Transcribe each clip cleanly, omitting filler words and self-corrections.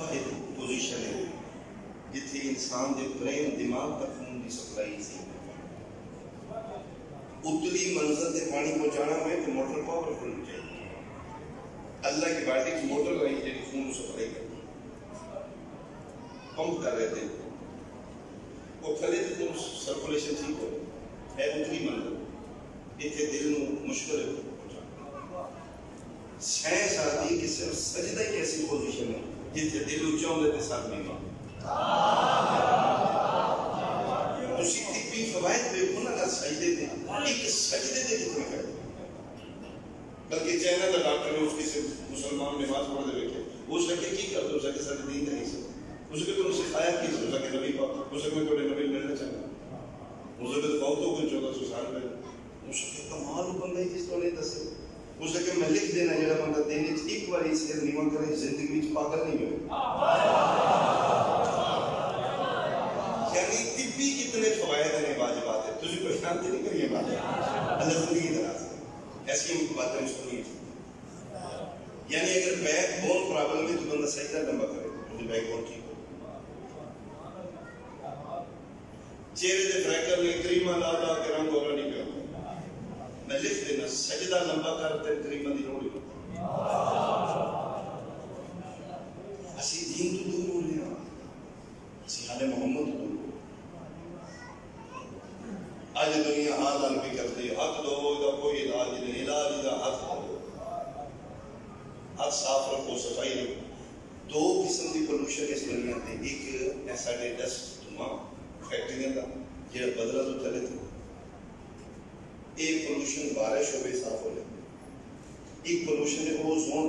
واحد پوزیشن ہے جتھے انسان دے برین دماغ تک خون دی سپلائی سی اتلی منزل تے پانی پہنچانا ہوئے تو موٹر پاورفل ہو چاہیے. اللہ کی باڈی کی موٹر رہی جی خون سپلائی کرتی پمپ کر رہے تھے وہ تھلے تے سرکولیشن ٹھیک ہو ہے اتلی منزل اتنے دل نو مشکل ہے پہنچانا. سائنس آتی ہے کہ صرف سجدہ ایک ایسی پوزیشن ہے جتنے دل اونچا ہوندے تے سر نیواں. تسی طبی فوائد پہ ہونا کا سجدے دے ایک سجدے دے کتنے کرے بلکہ چینہ دا ڈاکٹر نے اس کسی مسلمان نماز پڑھ دے بیٹھے اس نے کی کرتا اس نے سارے دین نہیں سکتا اس نے تو سکھایا کی اس نے نبی پاک اس نے کوئی نبی ملنا چاہتا اس نے بہت ہو گئے 1400 سال پہلے اس نے کمال بندہ ہے جس کو نہیں دسے اس نے کہ میں لکھ دینا جڑا بندہ دین وچ ایک بار سر نیواں کرے زندگی وچ پاگل نہیں ہوئے. یعنی طبی کتنے فوائد ہیں واجبات ہیں تجھے پریشان تو نہیں کریے بات اللہ زندگی دراز ہے ایسی باتیں سنیے. یعنی اگر بیک بون پرابلم ہے تو بندہ سجدہ لمبا کرے تو بیک بون ٹھیک ہو. چہرے دے فریکل نے کریمہ لا لا کے رنگ ہو رہا نہیں پیا میں لکھ دینا سجدہ لمبا کرتے کریمہ دی لوڑ نہیں. اسی دین تو دور ہو رہے ہیں اسی حال محمد تو دور آج دنیا آدھان بھی کرتی ہے حق دو دا کوئی علاج نہیں علاج دا حق دو حق صاف رکھو صفائی رکھو. دو قسم کی پولوشن اس دنیا میں ایک ایسا ڈسٹ دھواں فیکٹریاں دا جہاں بدلا تو چلے تھے ایک پولوشن بارش ہو بھی صاف ہو جاتی ایک پولوشن ہے اوزون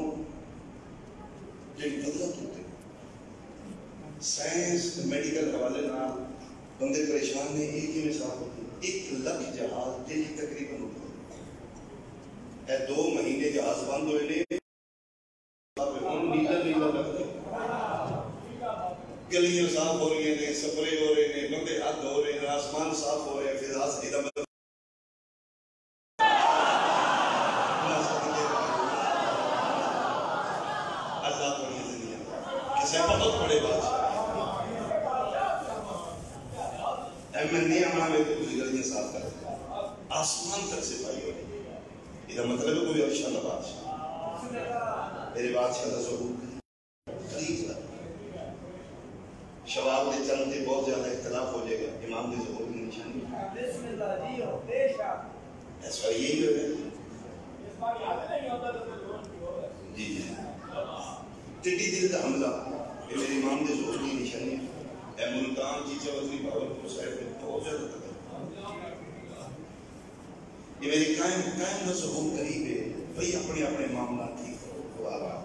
جہاں بدلا تو تھے. سائنس میڈیکل حوالے نہ بندے پریشان نے ایک ہی میں صاف ہوتی 1 لاکھ جہاز دلی تقریباً ہوتا ہے 2 مہینے جہاز بند ہوئے لے نیلا نیلا لگتا گلیاں صاف ہو رہی ہیں سپرے ہو رہے ہیں بندے ہاتھ ہو رہے ہیں آسمان صاف ہو رہے ہیں فضا سیدھا اللہ کو یہ زندگی کسے بہت بڑے بادشاہ میں نہیں آنا میں تو کچھ گلیاں صاف کرتا آسمان تک صفائی ہو رہی ہے. یہ مطلب ہے کوئی عرشہ نہ بادشاہ میرے بادشاہ کا ظہور قریب تھا. شواب دے چند دے بہت زیادہ اختلاف ہو جائے گا امام دے ظہور کی نشانی ایسا یہی ہو جی جی ٹڈی دل کا حملہ یہ میرے امام دے ظہور کی نشانی ہے. اے ملتان چیچہ وزنی باورپور صاحب میں بہت زیادہ تقریب یہ میری قائم کا ظہور قریب ہے بھئی اپنے اپنے معاملات ٹھیک کرو خدا رہا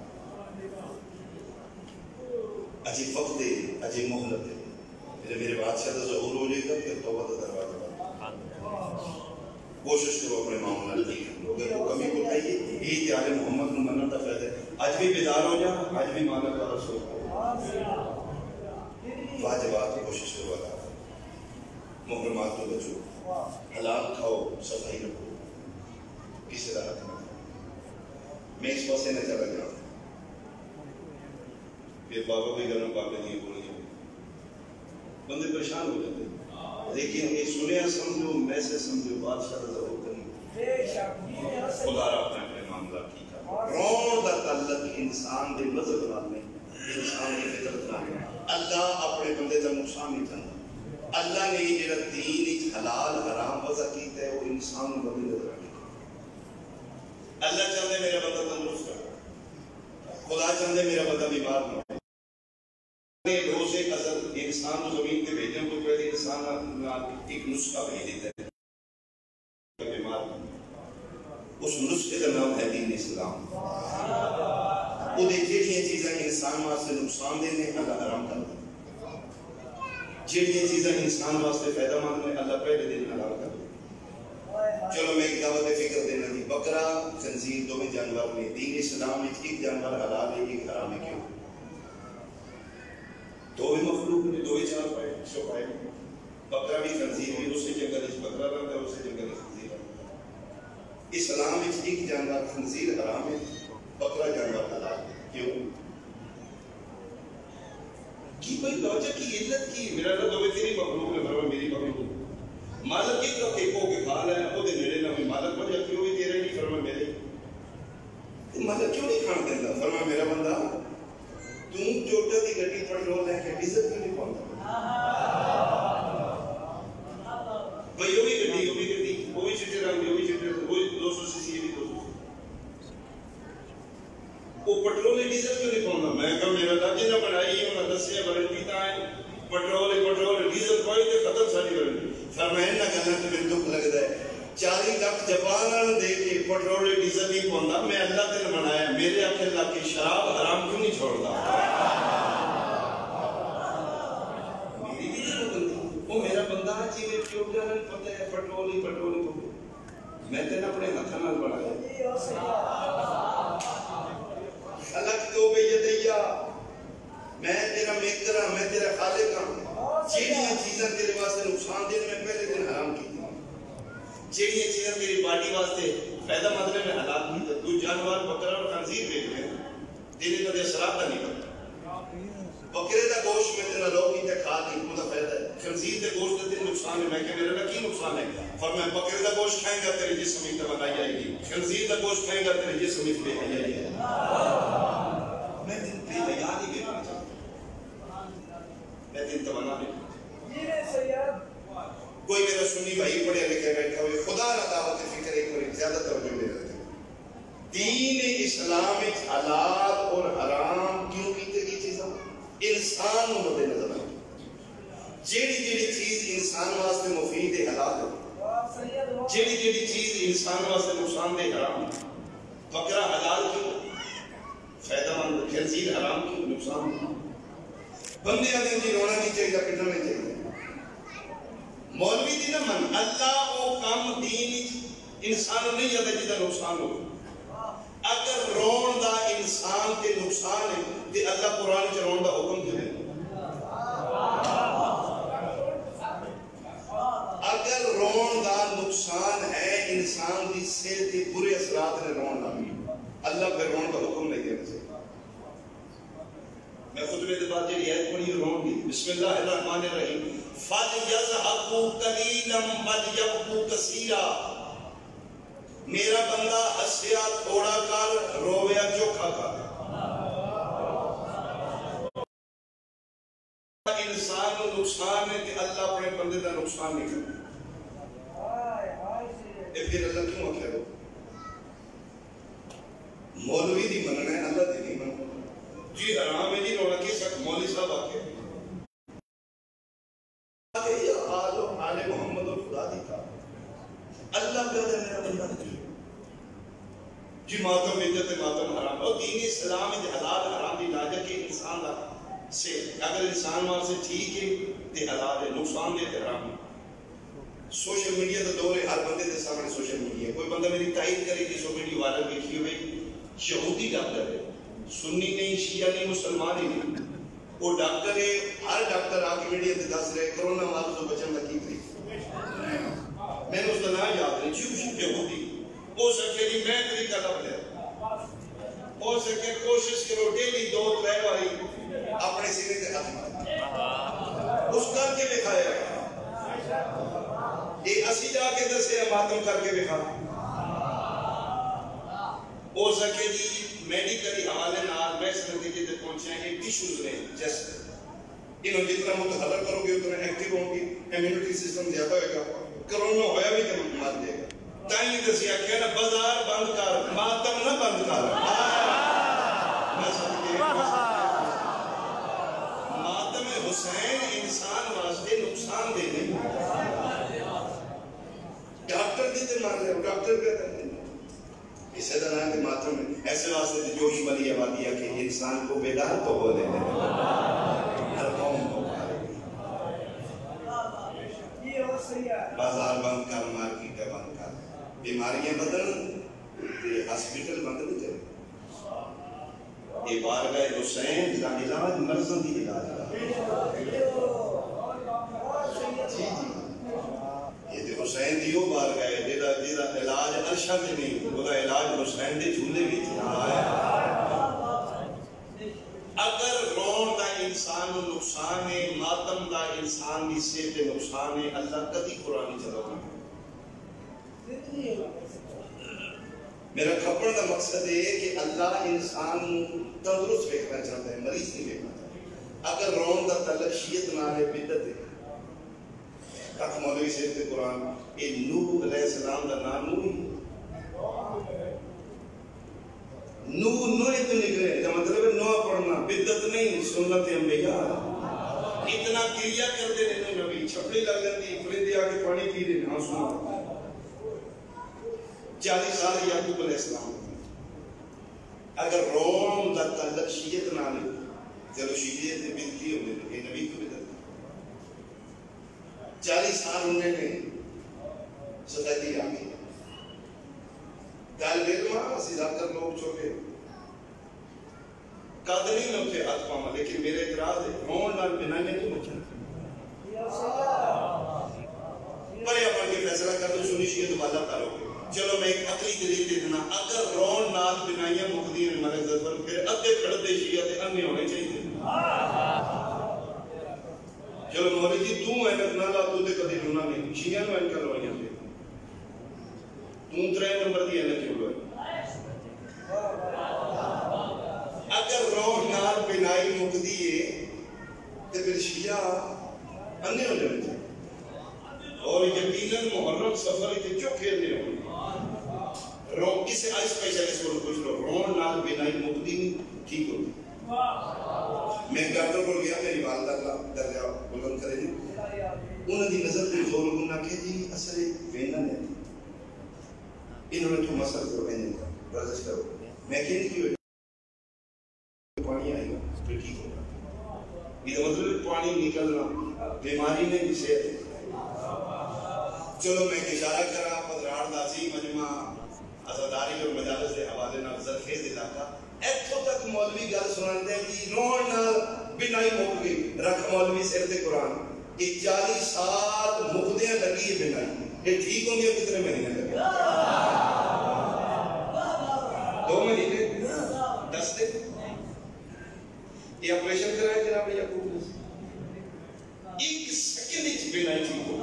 اجی وقت ہے اجی محلت ہے میرے بادشاہ کا ظہور ہو جائے گا پھر توبہ کا دروازہ کوشش کرو اپنے معاملات ٹھیک کرو اگر وہ کمی کو اٹھائیے یہی تیار محمد کو مننا تھا فائدہ ہے. آج بھی بیدار ہو جا آج بھی مانا کا رسول ہو واجبات کی کوشش کرو اللہ محرمات تو بچو حلال کھاؤ صفائی رکھو کسی طرح میں اس پاسے نہ چلا جاؤں پھر بابا بھی گرم بابے نہیں بولیں بندے پریشان ہو جاتے لیکن یہ سنیا سمجھو میں سے سمجھو بادشاہ ضرور کریں خدا رہا اپنے معاملہ ٹھیک ہے. رون دا تعلق انسان دے مذہب نال نہیں انسان کی فطرت نہ اللہ اپنے بندے کا نقصان نہیں چاہتا. اللہ نے جڑا دین حلال حرام وضع کیتا ہے وہ انسان کو بدل نظر آنے اللہ چاہتے میرا بندہ تندرست ہے خدا چاہتے میرا بندہ بیمار نہ ہو. روز ازل انسان کو زمین پہ بھیجنے کو پہلے انسان ایک نسخہ بھیج دیتا ہے بیمار اس نسخے کا نام ہے دین اسلام. وہ جہاں چیزاں انسان واسطے نقصان دہ نے اللہ حرام کر دے جہاں چیزاں انسان واسطے فائدہ مند نے اللہ پہلے دن حلال کر دے. چلو میں ایک دعوت فکر دینا دی بکرا خنزیر دو میں جانور میں دین اسلام میں ایک جانور حلال ہے ایک حرام ہے کیوں دو بھی مخلوق نے دو ہی چار پائے شو پائے بکرا بھی خنزیر بھی اس سے جنگل اس بکرا رہتا ہے اس سے جنگل خنزیر رہتا ہے. اسلام میں ایک جانور خنزیر حرام ہے بکرا جانور حلال ہے کیوں کی کوئی لوجک کی علت کی میرا اللہ تو تیری مخلوق نے فرمایا میری مخلوق مالک کی طرف ایکو کے کھا لے وہ دے نیڑے نہ مالک کو جب کیوں بھی تیرے نہیں فرمایا میرے مالک کیوں نہیں کھان دینا فرمایا میرا بندہ تم چوٹا کی گڈی پیٹرول لے کے ڈیزل کیوں نہیں پاؤندا بھائی وہ بھی گڈی وہ بھی چٹے رنگ وہ بھی چٹے وہ 200 سی سی بھی 200 وہ پیٹرول ڈیزل کیوں نہیں پاؤندا میں کہا میرا اللہ جی نہ بنائی انہاں دسیا وارنٹی تا ہے پیٹرول ڈیزل کوئی تے ختم ساری وارنٹی فرمایا نہ گلاں تے مینوں دکھ لگدا ہے 40 لاکھ جاپان والے دے کے پیٹرول ڈیزل نہیں پاؤندا میں اللہ تے منایا میرے آکھے اللہ کی شراب حرام کیوں نہیں چھوڑدا میری بھی نہیں بندی وہ میرا بندہ جی میں کیوں جانا پتہ ہے پیٹرول ہی میں تے اپنے ہاتھ نال بنایا خلق تو بیدیا میں تیرا میکر ہاں میں تیرا خالق ہاں جیڑیاں چیزاں تیرے واسطے نقصان دین میں پہلے دن حرام کی جیڑیاں چیزاں تیری باڈی واسطے فائدہ مند میں حلال کی تو جانور بکرا اور خنزیر بیچ رہے ہیں تیرے تو شراب کا نہیں پتا بکرے کا گوشت میں تیرا لوگ کی تے کھا لی کو دا فائدہ ہے خنزیر کے گوشت تے نقصان ہے میں کہ میرے کا کی نقصان ہے فرمایا بکرے کا گوشت کھائیں گا تیرے جسم میں توانائی آئے گی خنزیر کا گوشت کھائیں گا تیرے جسم میں بے حیائی آئے گی میں دن بے حیا نہیں بیٹھنا چاہتا میں دن تمنا نہیں کوئی میرا سنی بھائی پڑھے لکھے بیٹھا ہوئے خدا نہ دعوت فکر ایک اور زیادہ توجہ لے رہے دین اسلام حلال اور حرام کیوں کیتے گئی چیزاں انسان مدد نظر آئی جیڑی چیز انسان واسطے مفید حلال ہے جیڑی چیز انسان واسطے نقصان دہ حرام بکرا حلال کیوں فائدہ مند خنزیر حرام کیوں نقصان بندے آدھے جی رونا نہیں چاہیے پٹنا نہیں چاہیے مولوی دی نہ من اللہ او کام دین انسان نہیں جاتا جیتا نقصان ہو اگر رون دا انسان کے نقصان ہے تے اللہ قرآن چ رون دا حکم دے اگر رون دا نقصان ہے انسان دی صحت دی برے اثرات نے رون دا اللہ پھر رون دا حکم نہیں دینا چاہیے میں خطبے کے بعد جی آیت پڑھی رون گی بسم اللہ الرحمن الرحیم فَلْيَضْحَكُوا قَلِيلًا وَلْيَبْكُوا كَثِيرًا میرا بندہ ہنسیا تھوڑا کر رویا چوکھا کر انسان کو نقصان ہے کہ اللہ اپنے بندے کا نقصان نہیں کرتا پھر اللہ کیوں آخر ہو مولوی دی مننا ہے اللہ دی نہیں مننا جی حرام ہے جی رونا کی سکھ مولوی صاحب آکے آل محمد اور خدا دی تھا اللہ کہتا ہے میرا بندہ جی ماتم عزت ماتم حرام اور دین اسلام حلال حرام دی لاجہ کے انسان دا سے اگر انسان وہاں سے ٹھیک ہے تے حلال ہے نقصان دے حرام ہے سوشل میڈیا کا دور ہے ہر بندے کے سامنے سوشل میڈیا کوئی بندہ میری تائید کرے کہ سوشل میڈیا وائرل دیکھی ہوئی یہودی ڈاکٹر ہے سنی نہیں شیعہ نہیں مسلمان ہی نہیں وہ ڈاکٹر ہے ہر ڈاکٹر آ کے میڈیا تے دس رہے کرونا وائرس تو بچن کا کی طریقہ میں نے اس کا نام یاد نہیں چیو یہودی ہو سکے جی میں طریقہ لب لیا ہو سکے کوشش کرو ڈیلی 2-3 باری اپنے سینے سے ہاتھ مار اس کر کے دکھایا یہ اسی جا کے دسے ماتم کر کے دکھا ہو سکے جی میڈیکلی حوالے نال میں اس نتیجے تے پہنچے ہیں ٹیشوز نے جیسے انہوں جتنا متحرک کرو گے اتنا ایکٹیو ہوں گی ایمیونٹی سسٹم زیادہ ہوئے گا کرونا ہویا بھی تو مار دے گا تائیں دسی آکھیا نا بازار بند کر ماتم نہ بند کر ماتم حسین انسان واسطے نقصان دے نہیں ڈاکٹر دیتے مار لے ڈاکٹر کہتا ہے اسے طرح کے ماتم میں ایسے واسطے جوش والی آبادی ہے کہ انسان کو بیدار تو ہو لے ہر قوم کو بازار بند کر مارکیٹ بند کر بیماریاں بدل ہاسپٹل بند نہیں چلے یہ بارگاہ حسین کا علاج مرضوں کی علاج یہ تو حسین دیو بارگاہ جیدہ علاج عرشہ میں نہیں وہ دا علاج حسین دے جھولے بھی تھی اگر رون دا انسان و نقصان ہے ماتم دا انسان دی صحت نقصان ہے اللہ کدی قرآن چلا گا میرا کھپڑ کا مقصد ہے کہ اللہ انسان تندرست دیکھنا چاہتا ہے مریض نہیں دیکھنا چاہتا اگر رون دا تعلق شیعت نہ ہے بدت ہے کہا مولوی صاحب کے قرآن اے نوح علیہ السلام دا نام نوح تو نکلے کا مطلب ہے نوح پڑھنا بدت نہیں سنت انبیاء اتنا کریا کرتے رہنے نبی چھپڑی لگ جاتی پرندے آ کے پانی پی رہے ہاں سنا 40 سال یعقوب علیہ السلام اگر روم دا تعلق شیعت نہ لے چلو شیعت بدتی ہو گئے یہ نبی کو بدت 40 سال انہوں نے سفیدی آگئی طالب علم زیادہ لوگ چھوٹے قادر نہیں لوٹے آتما میں لیکن میرے اعتراض ہے رون نال بنائیں نہیں مچھنا پڑے اپن کے فیصلہ کر دو سنی شیعت والا تعلق چلو میں ایک عقلی دلیل دیکھنا اگر رون نال بنائیں مقدیر ملک ظفر پھر ادھے کھڑتے شیعت انے ہونے چاہیے چلو مولوی جی تو اینک نہ لا تو دے کدی رونا نہیں شیعہ نو اینک لوائیاں دے تو 3 نمبر دی اینک کیوں لوائے اگر روح نال بنائی مقدی ہے تو پھر شیعہ انے ہو جانے چاہیے اور یقیناً محرم سفر کے جو کھیلنے ہوں روح کسے آئی اسپیشلیسٹ کو پوچھ لو روح نال بنائی مقدی نہیں ٹھیک ہوگی میں ڈاکٹر کو گیا میری والدہ اللہ درجہ بلند کرے دی انہوں نے نظر پہ زور گنا کہ جی اثر وینن ہے انہوں نے تو مسئلہ کرو وینن کا برزش کرو میں کہنے کی ہوئی پانی آئے گا تو ٹھیک ہوگا یہ مطلب پانی نکلنا بیماری نہیں جسے چلو میں اشارہ کرا پدرار دازی مجمع عزاداری اور مجالس دے حوالے نہ زرخیز علاقہ ایتھو تک مولوی گل سناندے کہ رون نال بنائی مک گئی رکھ مولوی سر دے قرآن یہ 40 سال مقدیاں لگی ہے بنائی یہ ٹھیک ہوں گے کتنے مہینے لگے 2 مہینے 10 دن یہ آپریشن کرائے جناب یعقوب نے ایک سیکنڈ ہی بنائی ٹھیک ہو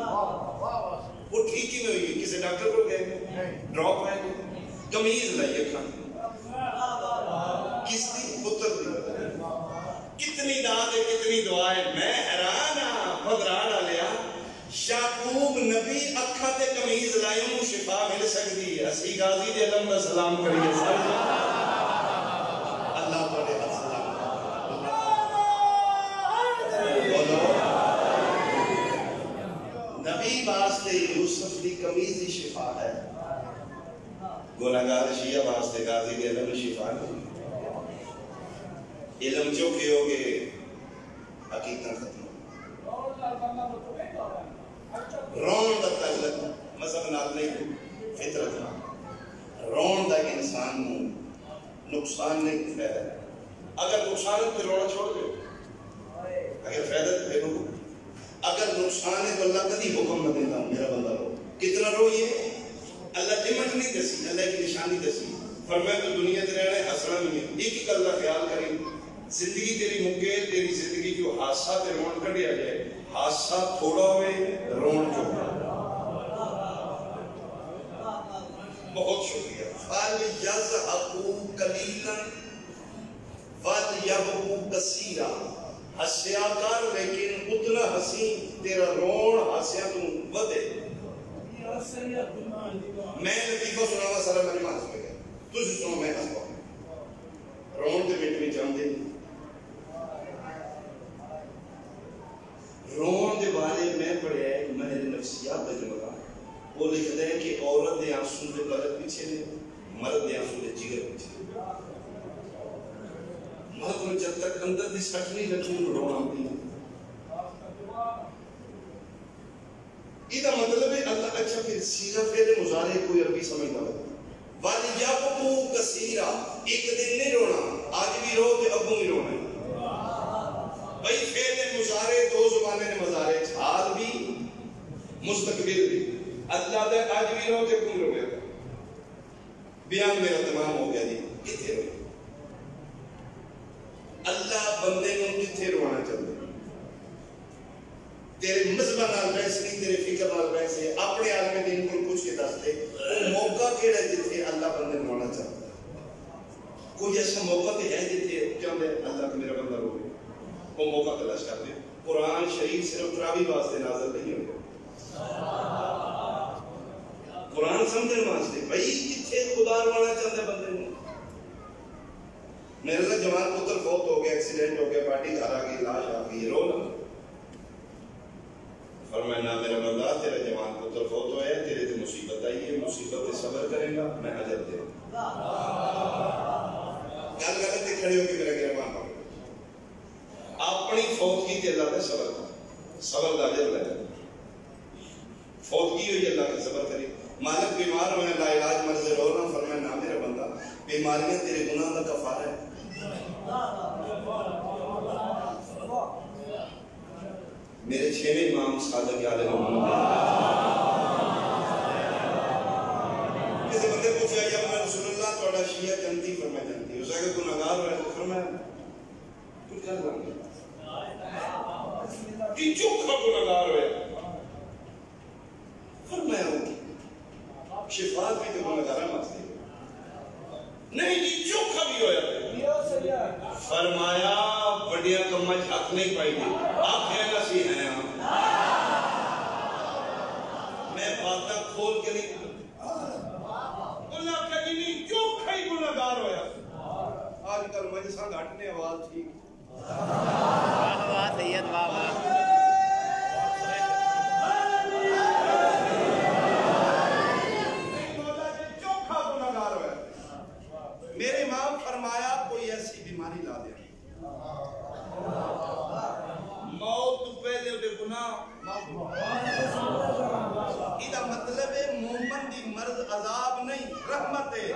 وہ ٹھیک ہی میں ہوئی کسی ڈاکٹر کو گئے ڈراپ آئے کمیز لائیے کھانے کس دی پتر دی کتنی داد ہے کتنی دعائیں میں حیران پدرانا لیا یعقوب نبی اکھا تے کمیز لائیوں مو شفا مل سکتی ہے اسی غازی دے علم میں سلام کریے اللہ پڑھے السلام بولو نبی واسطے یوسف دی کمیز دی شفا ہے گناہگار شیعہ واسطے غازی دے علم شفا نہیں علم جو کہ ہوگے حقیقت ختم رون دا تعلق مذہب نال نہیں فطرت نال رون دا انسان نقصان نہیں فائدہ اگر نقصان ہے تو رونا چھوڑ دے اگر فائدہ تو پھر رو اگر نقصان ہے تو اللہ کدی حکم نہ دیتا میرا بندہ رو کتنا رو یہ اللہ لمٹ نہیں دسی اللہ کی نشانی دسی فرمایا تو دنیا تے رہنا ہے ہسنا نہیں ہے ایک ایک اللہ خیال کریں زندگی تیری مکے تیری زندگی جو حادثہ تے رون کڈیا جائے حادثہ تھوڑا ہوئے رون جو بہت شکریہ فَلْيَضْحَكُوا قَلِيلًا وَلْيَبْكُوا كَثِيرًا ہسیا کر لیکن اتنا ہسی تیرا رون ہسیا تو ودے میں لطیفہ سناوا سارا مجمع ہس پہ گیا تجھے سنو میں ہس پاؤں رون تے بیٹھ میں جام دے رون دے بارے میں پڑھے ہے مہر نفسیات دے جمعہ وہ لکھ دے کہ عورت دے آنسوں دے قلب پیچھے نے مرد دے آنسوں دے جگر پیچھے مرد میں جب تک اندر دی سٹ نہیں لگی رون آتی ہے یہ مطلب ہے اللہ اچھا پھر سیرہ فعل مضارع کوئی عربی سمجھتا ہے وَلْيَبْكُوا كَثِيرًا ایک دن نہیں رونا آج بھی رو کہ ابو بھی رونا ہے بھائی فعل مضارع 2 زبانیں نے مضارع حال بھی مستقبل بھی اللہ دے آج بھی رو کہ کم رو گیا بیان میرا تمام ہو گیا جی کتھے رو اللہ بندے کو کتھے روانا چلتے تیرے مذہب نال بحث نہیں تیرے فکر نال بحث ہے اپنے عالم دین کو پوچھ کے دس دے وہ موقع کیڑا جتھے اللہ بندے نوں آنا چاہتا کوئی ایسا موقع تے ہے جتھے چاہندے اللہ کہ میرا بندہ روے وہ موقع تلاش کر دے قرآن شریف صرف تراوی واسطے نازل نہیں ہوئے قرآن سمجھنے واسطے بھائی جتھے خدا روانا چاہتے بندے نے میرے اللہ جوان پتر فوت ہو گیا ایکسیڈنٹ ہو گیا پارٹی گھر آ گئی لاش آ گئی رو نہ فرمایا نہ میرا بندہ تیرا جوان پتر فوت ہوا ہے تیرے تے مصیبت آئی ہے مصیبت تے صبر کرے گا میں اجر دے گل غلط تے کھڑے ہو کے میرا گرمان پڑ اپنی فوت کی تے اللہ تے صبر دا اجر لے فوت کی ہوئی اللہ کا صبر کرے مالک بیمار ہوئے لا علاج مرض رو نہ فرمایا نہ میرا بندہ بیماریاں تیرے گناہ کا کفارہ ہے میرے چھویں امام صادق علیہ محمد کسی بندے پوچھا یا رسول اللہ تھوڑا شیعہ جنتی فرمایا جنتی اس کا گناہگار ہوا ہے تو فرمایا کچھ کر لیں گے کہ چوکھا گناہگار ہوئے فرمایا شفاعت بھی تو گناہگار مانتے نہیں جی چوکھا بھی ہویا فرمایا بڑیا کمج حق نہیں پائی گی آپ کہنا سی ہیں میں باتاں کھول کے نہیں اللہ کہا نہیں چوکھا ہی گناہگار ہویا آج کل مجلساں گھٹنے آواز ٹھیک واہ واہ سید واہ واہ میرے امام فرمایا کوئی ایسی بیماری لا دے موت تو پہلے دے گناہ یہ مطلب ہے مومن دی مرض عذاب نہیں رحمت ہے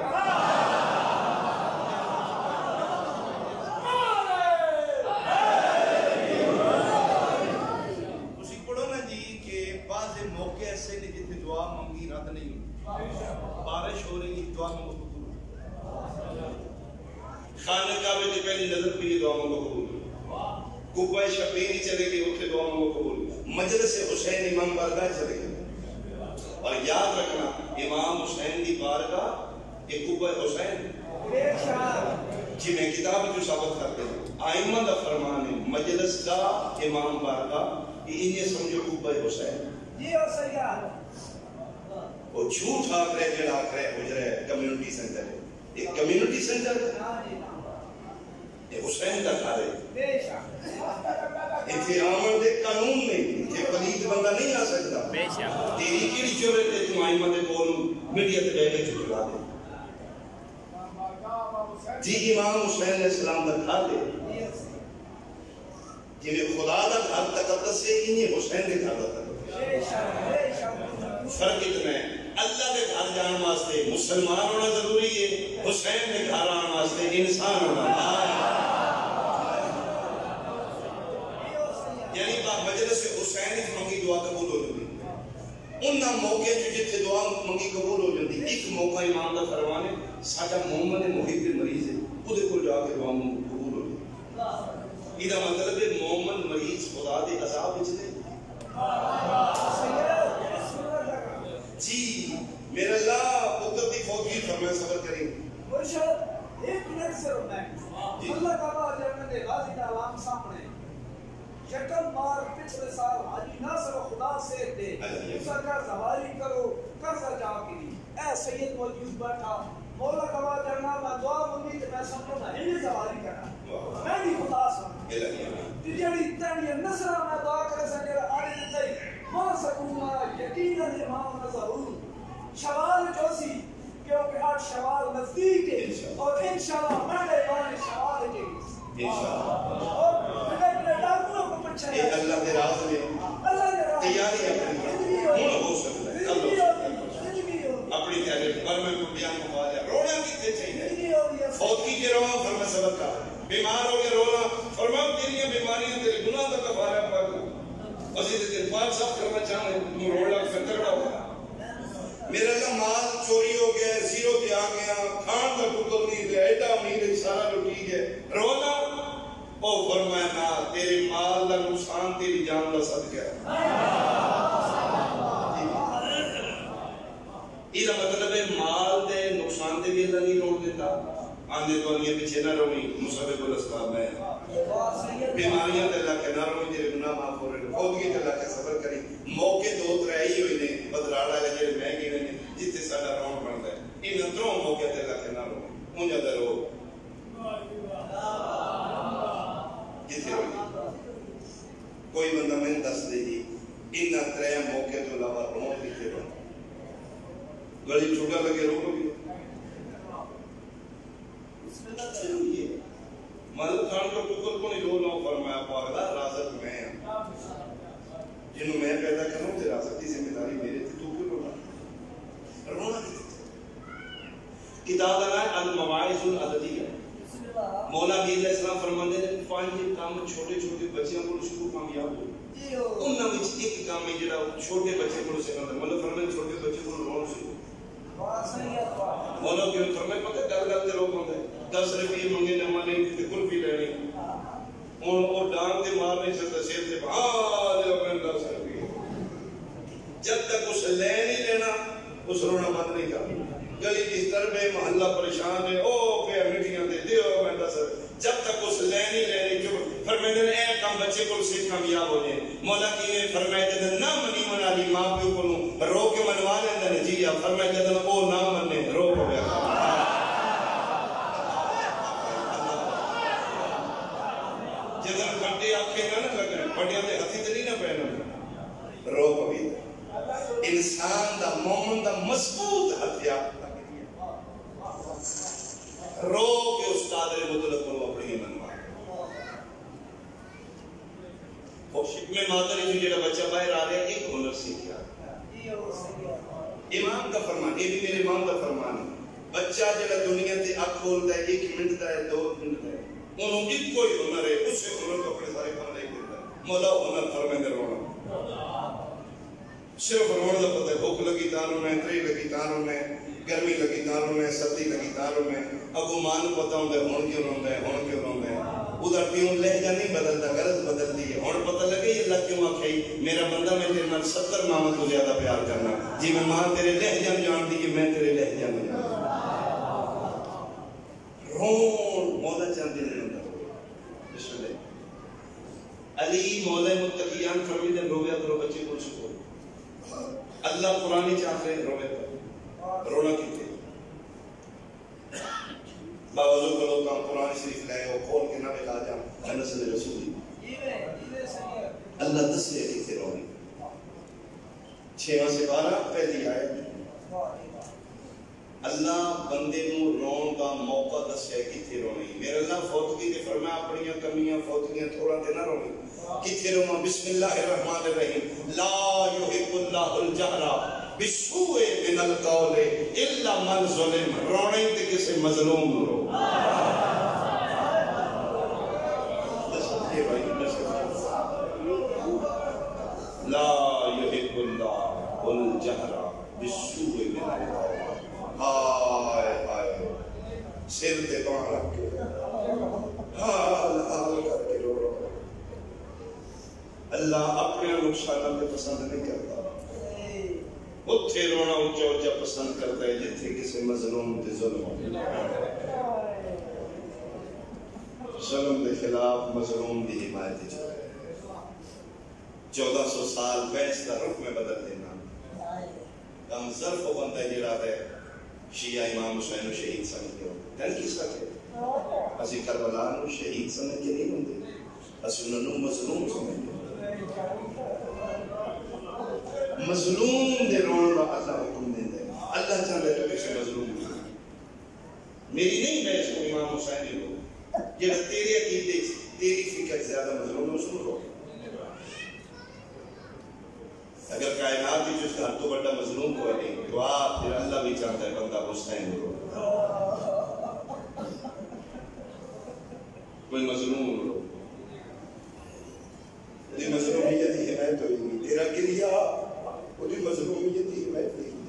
تسی پڑھو نا جی کہ بعض موقع ایسے نہیں جتنے دعا منگی رد نہیں بارش ہو رہی دعا منگو خانہ کعبے کی پہلی نظر پہ یہ دعا منگو قبول قبہ شبیر ہی چلے گئے اتنے دعا منگو قبول مجلس حسین امام بارگاہ چلے گئے اور یاد رکھنا امام حسین دی بارگاہ یہ قبہ حسین جی میں کتاب جو ثابت کرتے ہیں آئمہ دا فرمان ہے مجلس دا امام بارگاہ یہ انہیں سمجھو قبہ حسین وہ جھوٹ آکھ رہے جڑا آکھ رہے حجرے کمیونٹی سنٹر ہے ایک کمیونٹی سنٹر یہ حسین کا گھر ہے اتنے آمن دے قانون نہیں اتنے پلیت بندہ نہیں آ سکتا تیری کیڑی چورے تے تم آئمہ دے کول میڈیا تے بیٹھے چلا دے جی امام حسین علیہ السلام کا گھر ہے جنہیں خدا دا گھر تقدس ہے انہیں حسین دے گھر دا تقدس فرق اتنا ہے اللہ دے گھر جان واسطے مسلمان ہونا ضروری ہے حسین دے گھر آن واسطے انسان ہونا یعنی مجلس حسین ہی منگی دعا قبول ہو جاتی انہاں موقع جتنے دعا منگی قبول ہو جاتی ایک موقع امام دا فرمانے ساڈا محمد محب مریض ہے خود کو جا کے دعا قبول ہو جاتی یہ مطلب ہے محمد مریض خدا دے عذاب وچ نہیں جی میرا اللہ پتر دی فوت کی فرمائے صبر کریں مرشد ایک منٹ سے رکھنا ہے اللہ کا بات جنت غازی کا عوام سامنے یکم مار پچھلے سال حاجی ناصر و خدا سے دے سرکار زواری کرو قرضہ جا کی اے سید موجود بیٹھا مولا کا بات جننا میں دعا منگی کہ میں سمجھو میں انہیں زواری کرنا میں بھی خدا سمجھو تجھڑی تنی نصرہ میں دعا کرے سکے آڑی دیتے ماں سکونا یقیناً امام نظرون شوال چوسی کیونکہ آج شوال نزدیک ہے اور انشاءاللہ مہلے بان شوال کے اور میں ڈاکوں کو پچھا ہے اللہ کے راز میں تیاری اپنی ہون ہو سکتا ہے کل ہو سکتا ہے اپنی تیاری پر میں بیان کو آجا رونا کتے چاہیے فوت کی کے رواں فرما سبق کا بیمار ہو گیا رونا فرما تیری بیماریاں تیرے گناہ کا کفارہ پر عزیز دل پاک صاحب کرنا چاہوں تم روڑا پھر تگڑا ہو میرا اللہ مال چوری ہو گیا زیرو تے آ گیا کھان کا پتر نہیں تے ایڈا امیر سارا لٹی گیا رونا او فرمایا نا تیرے مال دا نقصان تیری جان دا صدقہ ہے. یہ مطلب ہے مال دے نقصان دے بھی اللہ نہیں روک دیتا. آندے دوانیاں پیچھے نہ روئی مسبب الاسباب ہے. بیماریاں تے اللہ کے نہ روئی جڑے گناہ معاف ہو رہے. فوتگی تے اللہ کے صبر کری. موقع دو ترے ہی ہوئے نے بدراڑا لے جڑے مہنگے نے جتھے ساڈا رون بندا ہے. ان تروں موقع تے اللہ کے نہ روئی. اونجا تے رو جتھے ہوئی. کوئی بندہ میں دس دے جی ان ترے موقع تو علاوہ رون کتے بن گلی چھوٹا لگے رو لو گی. مدد خان کا ٹکر کو نہیں رو نہ فرمایا پاگلا رازق میں ہوں جنہوں میں پیدا کروں تے رازق کی ذمہ داری میرے تھی. تو کیوں رونا کتے کتاب کا نام المواعظ العددیہ. مولا علی علیہ السلام فرماندے نے 5 کام چھوٹے چھوٹے بچیاں کو شروع کامیاب ہوئے. انہاں وچ ایک کام ہے جڑا چھوٹے بچے کو سکھاتا. مطلب فرمایا چھوٹے بچے کو رونا شروع. مولا کیوں فرمایا پتہ گل گل تے رو پوندا ہے. 10 روپے منگے نہ مانے تے کلفی لینی ہن او ڈانگ تے مار نہیں سکتا سر تے بھا دے اپنے 10 روپے. جب تک اس لے نہیں لینا اس رونا بند نہیں کرنا. گلی بستر میں محلہ پریشان ہے او پہ میٹھیاں دے دیو میں 10 جب تک اس لے نہیں لینے جو فرماتے ہیں اے کم بچے کو سے کامیاب ہو جائے. مولا کی نے فرمایا تے نہ منی منا لی ماں پیو کو رو کے منوا لیندے نے. جی فرمایا تے او نہ منے رو ہو گیا. جدن کٹے آنکھیں نہ لگے بڑیاں دے ہتھی تے نہیں نہ پہنا رو پوی. انسان دا مومن دا مضبوط ہتھیار رو کے استاد مطلق کو اپنی منوا. اور شکم مادری جو جڑا بچہ باہر آ رہا ہے ایک ہنر سیکھا. امام کا فرمان یہ بھی میرے امام کا فرمان ہے. بچہ جڑا دنیا تے اکھ کھولتا ہے 1 منٹ دا ہے 2 منٹ دا ہے انہوں ایک کوئی ہنر ہے اس سے ہنر کو اپنے سارے کام لے دیتا ہے. مولا ہنر فرمائے دے رونا صرف رونا دا پتہ ہے. بھوک لگی تانوں میں تری لگی تانوں میں گرمی لگی تانوں میں سردی لگی تانوں میں اگو مان پتہ ہوں دے ہون کیوں رہوں دے ادھر پیوں لہجہ نہیں بدلتا غرض بدلتی ہے. ہون پتہ لگے یہ اللہ کیوں آکھائی میرا بندہ میں تیرے نال 70 ماں تو زیادہ پیار کرنا. جی میں ماں تیرے لہجہ میں جان دی میں تیرے لہجہ میں جان رون. مولا چاندی نے بسم اللہ. علی مولا متقیان فرمیدے رویا کرو بچے کو سکو. اللہ قرآن چاہتے ہیں روے پر رونا کیتے باوضو کرو کام قرآن شریف لائے ہو کھول کے نہ بلا جاؤ نسل رسولی اللہ دس لے کیتے رونی. 6 سے 12 پہلی آیت اللہ بندے نو رون کا موقع دسے کیتے رونی. میرے اللہ فوتگی تے فرمایا اپنی کمیاں فوتگیاں تھوڑا تے نہ رونی. کیتے رونا بسم اللہ الرحمن الرحیم لا یحب اللہ الجہر بالسوء من القول الا من ظلم. رونے تے کسے مظلوم رو. لا یحب اللہ الجہر بالسوء من القول. ہائے ہائے سر تے باں رکھ کے حال حال کر کے رو. اللہ اپنے نقصانات کو پسند نہیں کرتا. اتھے رونا اونچا اونچا پسند کرتا ہے جتھے کسی مظلوم تے ظلم ہو. ظلم کے خلاف مظلوم کی حمایت. 1400 سال بیس کا رخ میں بدل دینا کم ظرف بنتا ہے جڑا ہے. شیعہ امام حسین کو شہید سمجھتے ہو دل کس کا کہ اسی کربلا نو شہید سمجھ کے نہیں ہوندے اسی انہوں مظلوم سمجھتے. مظلوم دے رون کا اللہ حکم دے دے. اللہ چاہتا تو کسی مظلوم میری نہیں بحث کو امام حسین لوگ جڑا تیرے عقیدے تیری فکر زیادہ مظلوم ہے سن لو. اگر کائنات کی جس کا ہر تو بڑا مظلوم کوئی نہیں تو آپ پھر اللہ بھی چاہتا ہے بندہ حسین ہو کوئی مظلوم ہو. یہ مظلومیت ہی حمایت ہوئی گی. تیرا گریہ وہی مظلومیت ہی حمایت ہوئی گی.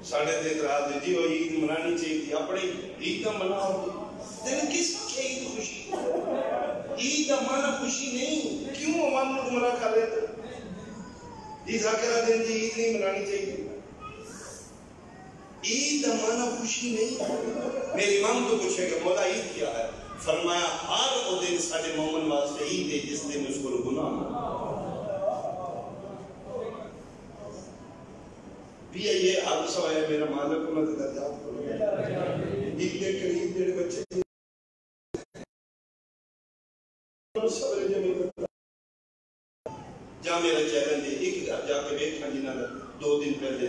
ساڑھے تے اعتراض ہے جی وہ عید منانی چاہیے تھی اپنی عید کا مناؤ تین کس کی عید خوشی ذاکرہ دن کی عید نہیں منانی چاہیے. عید کا معنی خوشی نہیں. میرے امام تو پوچھے کہ مولا عید کیا ہے؟ فرمایا ہر وہ دن سارے مومن واسطے عید ہے جس دن اس کو گناہ نہ بھی. یہ حادثہ ہے میرا مالک انہوں نے درجات کو عید کے قریب جڑے بچے جہاں میرا چیلنج ہے ایک گھر جا کے دیکھنا جنہوں نے 2 دن پہلے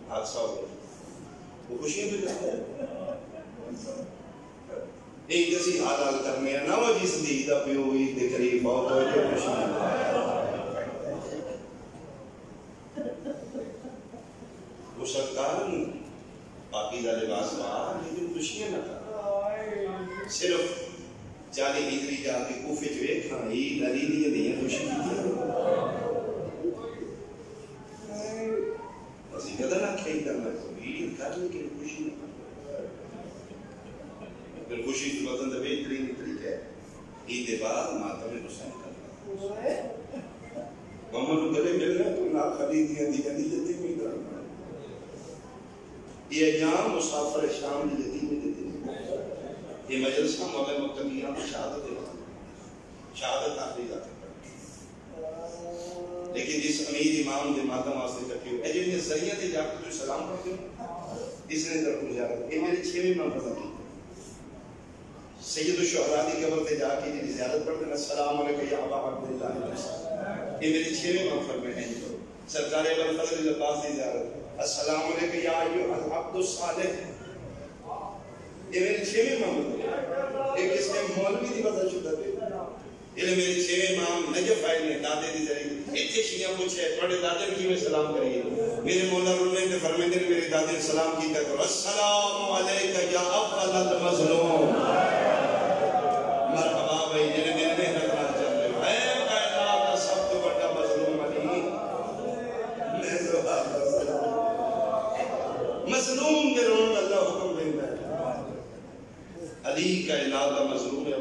حادثہ ہو گیا وہ خوشیاں بھی کرتے ہیں. ایک جیسی حال کرنے ہیں نہ وہ جس دی عیدہ پہ ہوئی دے قریب بہت ہو جو خوشیاں وہ سرکار پاکیزہ لباس پاک لیکن خوشیاں نہ کر. صرف 40 ہجری جا کے کوفے جو ایک ہاں عید علی دی نہیں خوشی کی اسی قدر نہ کھائی کرنا عید کرنے کے خوشی نہ پھر خوشی کی وطن دا بہترین طریقہ ہے عید بعد ماتم حسین کرنا. محمد گلے مل رہے تو نہ خریدیاں دی جاتی جتی میں کرنا. یہ ایام مسافر شام دی جتی میں دیتی یہ مجلس کا مولا مقتدیان شہادت شہادت آخری جاتے لیکن جس امیر امام دے ماتم واسطے کٹھے ہو جو انہیں ذریعہ دے جا کے تو سلام پڑھتے ہو اس نے در کو زیارت یہ میرے 6ویں امام پتہ کی سید الشہداء دی قبر تے جا کے جی زیارت پڑھتے ہیں السلام علیکم یا ابا عبداللہ یہ میرے 6ویں امام فرمائے ہیں سرکار ابو الفضل عباس دی زیارت السلام علیکم یا ایھا العبد الصالح یہ میرے 6ویں امام ایک اس نے مولوی دی وجہ شدہ پہ یہ میرے 6ویں امام نجف آئے نے دادے دی ذریعے اتنے شیعہ پوچھے تھوڑے دادے کی میں سلام کریے میرے مولا رولے نے فرمائے نے میرے دادے نے سلام کیتا کرو السلام علیکہ یا افضل المظلوم مرحبا بھائی جنہیں میرے محنت نہ چل رہے ہو اے کائنات کا سب تو بڑا مظلوم علی میں تو آپ کا سلام مظلوم کے رون اللہ حکم دینا ہے علی کائنات کا مظلوم ہے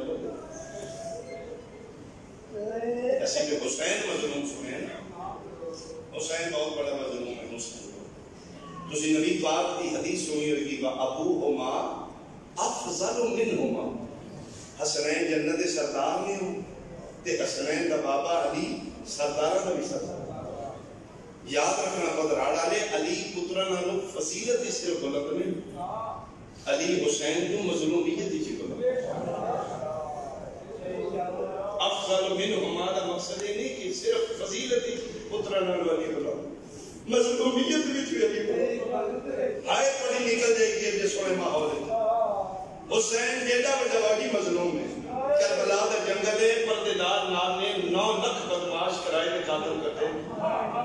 ایسے کہ حسین مظلوم سنے حسین بہت بڑا مظلوم ہے مسلم تو نبی پاک کی حدیث سنی ہوگی وَأَبُوهُمَا أَفْضَلُ مِنْهُمَا حسنین جنت سردار میں ہوں تے حسنین کا بابا علی سردارہ نبی سردار یاد رکھنا بدراڑا لے علی پترہ نالو فضیلت اس سے غلط نہیں علی حسین جو مظلومیت دیجی بلند افضل منہما دا مقصد ہے نہیں کہ صرف فضیلت پترہ نالو علی بلند مظلومیت بھی علی بلند ہائے پڑھی نکل جائے گی جس سوڑے ماحول ہے حسین جیدہ وجواگی مظلوم ہے کربلا دا جنگلے پردیدار نال نے 9 لکھ بدماش کرائے دے قاتل کرتے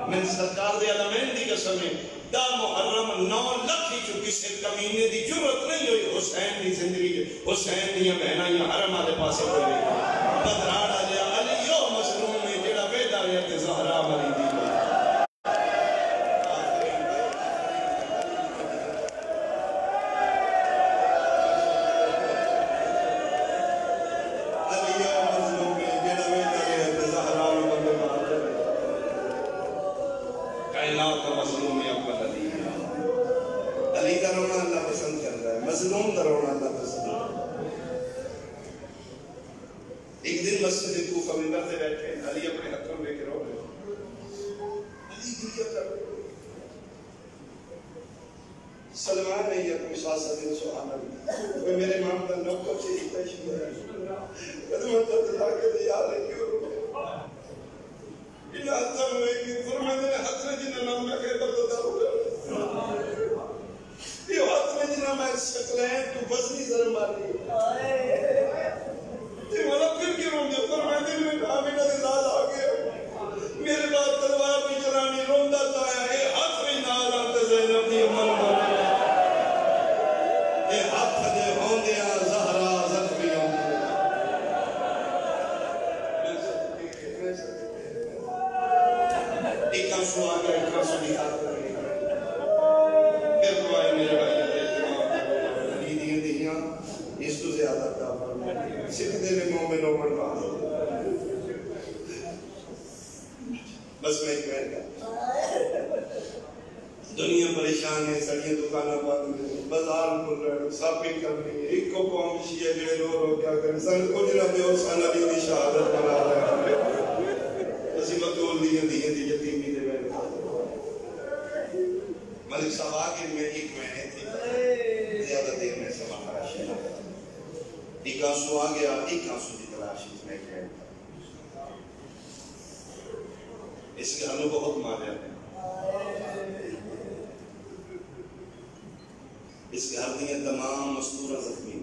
میں سرکار دے علمین دی قسم ہے دا محرم 9 لکھ ہی چکی سے کمینے دی جرت نہیں ہوئی حسین دی زندگی حسین دی بہنہ یا حرم آلے پاسے ہوئے بدراڑ آلے علیو مظلوم میں جڑا بیدہ ریت زہرہ مری دی ہوئی سلمان نہیں ہے کوئی ساسا دن سبحان اللہ وہ میرے امام کا نوکر سے اتشی ہے قدمت تطلع کے دے یاد ہے کیوں انہا حضر ہوئے کہ فرمائے دنے حضر جنہ نام میں خیبر تو دارو کر یہ حضر جنہ میں شکلیں تو بزنی ذر ماری یہ والا پھر کیوں ہوں دے فرمائے دنے میں آمینہ دے داد آگیا میرے بعد تلوار بھی چرانی روندہ تایا اے حضر نال آتے زینب دی امن ماری سو آگیا اکرا سو نکال کر رہے پھر دعائے میرے بھائی علی دیئے دیئیاں اس تو زیادہ کافر سکتے میں مومن اومن بات بس میں ایک کہہ گا دنیا پریشان ہے، سڑیاں دکانیں بند ہیں، بازار کھل رہے ہیں، شاپنگ کرنی ہے، ایک کو قوم شیعہ جڑے رو رو کیا کریں، سن کچھ نہ دے اور سن علی دی شہادت بنا رہے ہیں، اسی بطول دیئے دی یتیمی دے میں ملک صاحب آگے میں ایک مہینے تھی، زیادہ دیر میں سمجھ راشی نہ ایک آنسو آ گیا، ایک آنسو دی تلاشی میں کہہ اس گھر میں بہت ماریا ہے، اس گھر دیا تمام مستورہ زخمی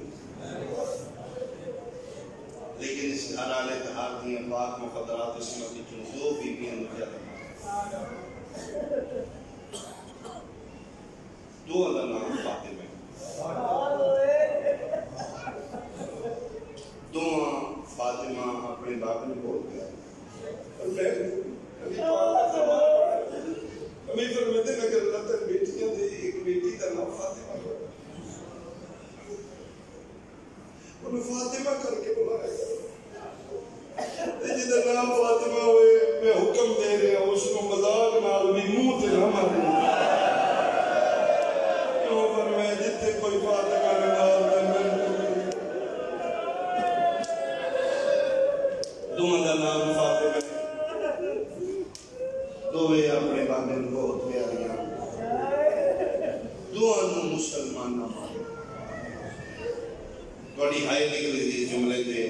لیکن اس گھر آلے تہار دیا پاک مقدرات اسمت کی دو بیویاں مجھے دو اللہ نام فاطمہ دو فاطمہ اپنے باپ نے بول گیا ہمیں فرماتے ہیں اگر اللہ تک بیٹیاں دے ایک بیٹی کا نام فاطمہ انہوں فاطمہ کر کے بلایا جدھر نام فاطمہ ہوئے میں حکم دے رہا اس کو مذاق نال بھی منہ تے نہ مارے کیوں فرمائے جتنے کوئی فاطمہ نے نال دے دونوں کا نام فاطمہ دوے اپنے باندے بہت پیاریاں دونوں مسلمان نہ مارے بڑی ہائی نکلی تھی جملے تھے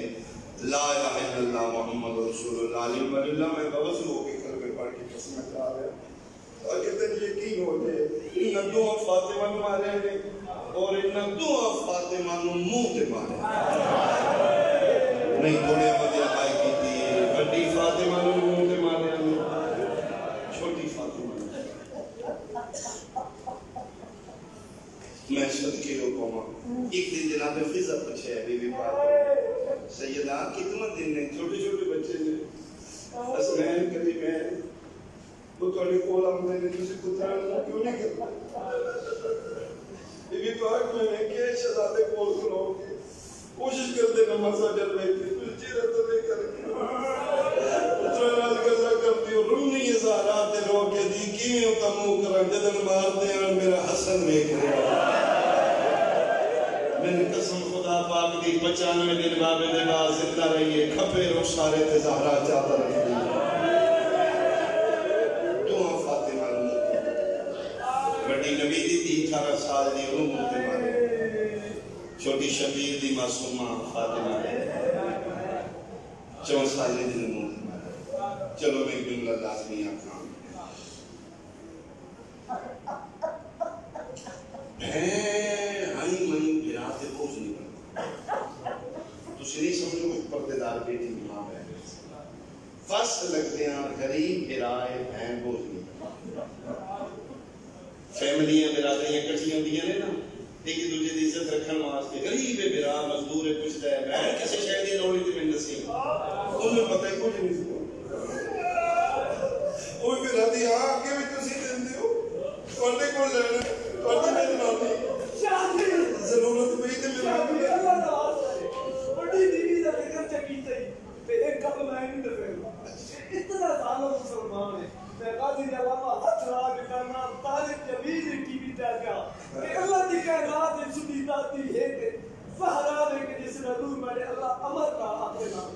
لا الہ الا اللہ محمد رسول اللہ علیہ وسلم میں بوضو ہو کے کلمے پڑھ کے قسم کھا رہا تاکہ تن یقین ہو جائے ان دو فاطمہ مارے ہیں اور ان دو فاطمہ منہ تے مارے نہیں تھوڑے مدیہ آئی کی تھی بڑی فاطمہ منہ تے مارے ہیں چھوٹی فاطمہ میں صدقے ہو قومہ ایک دن جناب فضا پچھے ہے بی بی پاک سیدہ کتنا دن نے چھوٹے چھوٹے بچے نے اسنین کبھی میں وہ توڑی کول آمدے نے تُسے کتران کیوں نہیں کرتا بی بی پاک میں نے کہ شہزادے کول کرو گے کوشش کرتے نمازہ جل رہے تھے تُجھے چیرہ تو لے کر اترانات گزا کرتی ہو رمنی ازارات رو کے دی کیویں ہوتا منہ کرن جدن مارتے ہیں میرا حسن دیکھ رہے میں نے قسم خدا پاک دی 95 دن بابے دے بعد زندہ رہیے کھپے رخسارے تے زہرا چادر رکھ دی دعا فاطمہ بڑی نبی دی 18 سال دی انہوں تے مارے چھوٹی شبیر دی معصومہ فاطمہ 4 سال دی انہوں تے مارے چلو میں جملہ لازمی آکھاں ہائی منی گراتے بوجھ نہیں کرتا تو سنی سمجھو کچھ پردیدار بیٹی ماں ہے فس لگتے ہیں غریب گرائے بہن بوجھ نہیں کرتا فیملیاں برادریاں کٹھی ہوتی ہیں نا ایک دوسرے دی عزت رکھن واسطے غریب برا مزدور پوچھتا ہے بہن کسی شہر دی لوڑی تے میں نصیب انہیں پتہ ہے کچھ نہیں سکو وہ برادری ہاں کہ بھی تسی دیندے ہو توڑے کو لینا توڑے میں نامی ضرورت پہ تے میں نامی بڑی دیوی دا فکر چکیتا ہی تے ایک کپ میں نہیں دفعہ اتنا ظالم مسلمان ہے میں قاضی علامہ ہاتھ راگ کرنا طالب جمیل کی بھی تاکہ کہ اللہ دی کائنات سدی ذاتی ہے کہ فہرا ہے کہ جس نور میں اللہ امر کا آتے نام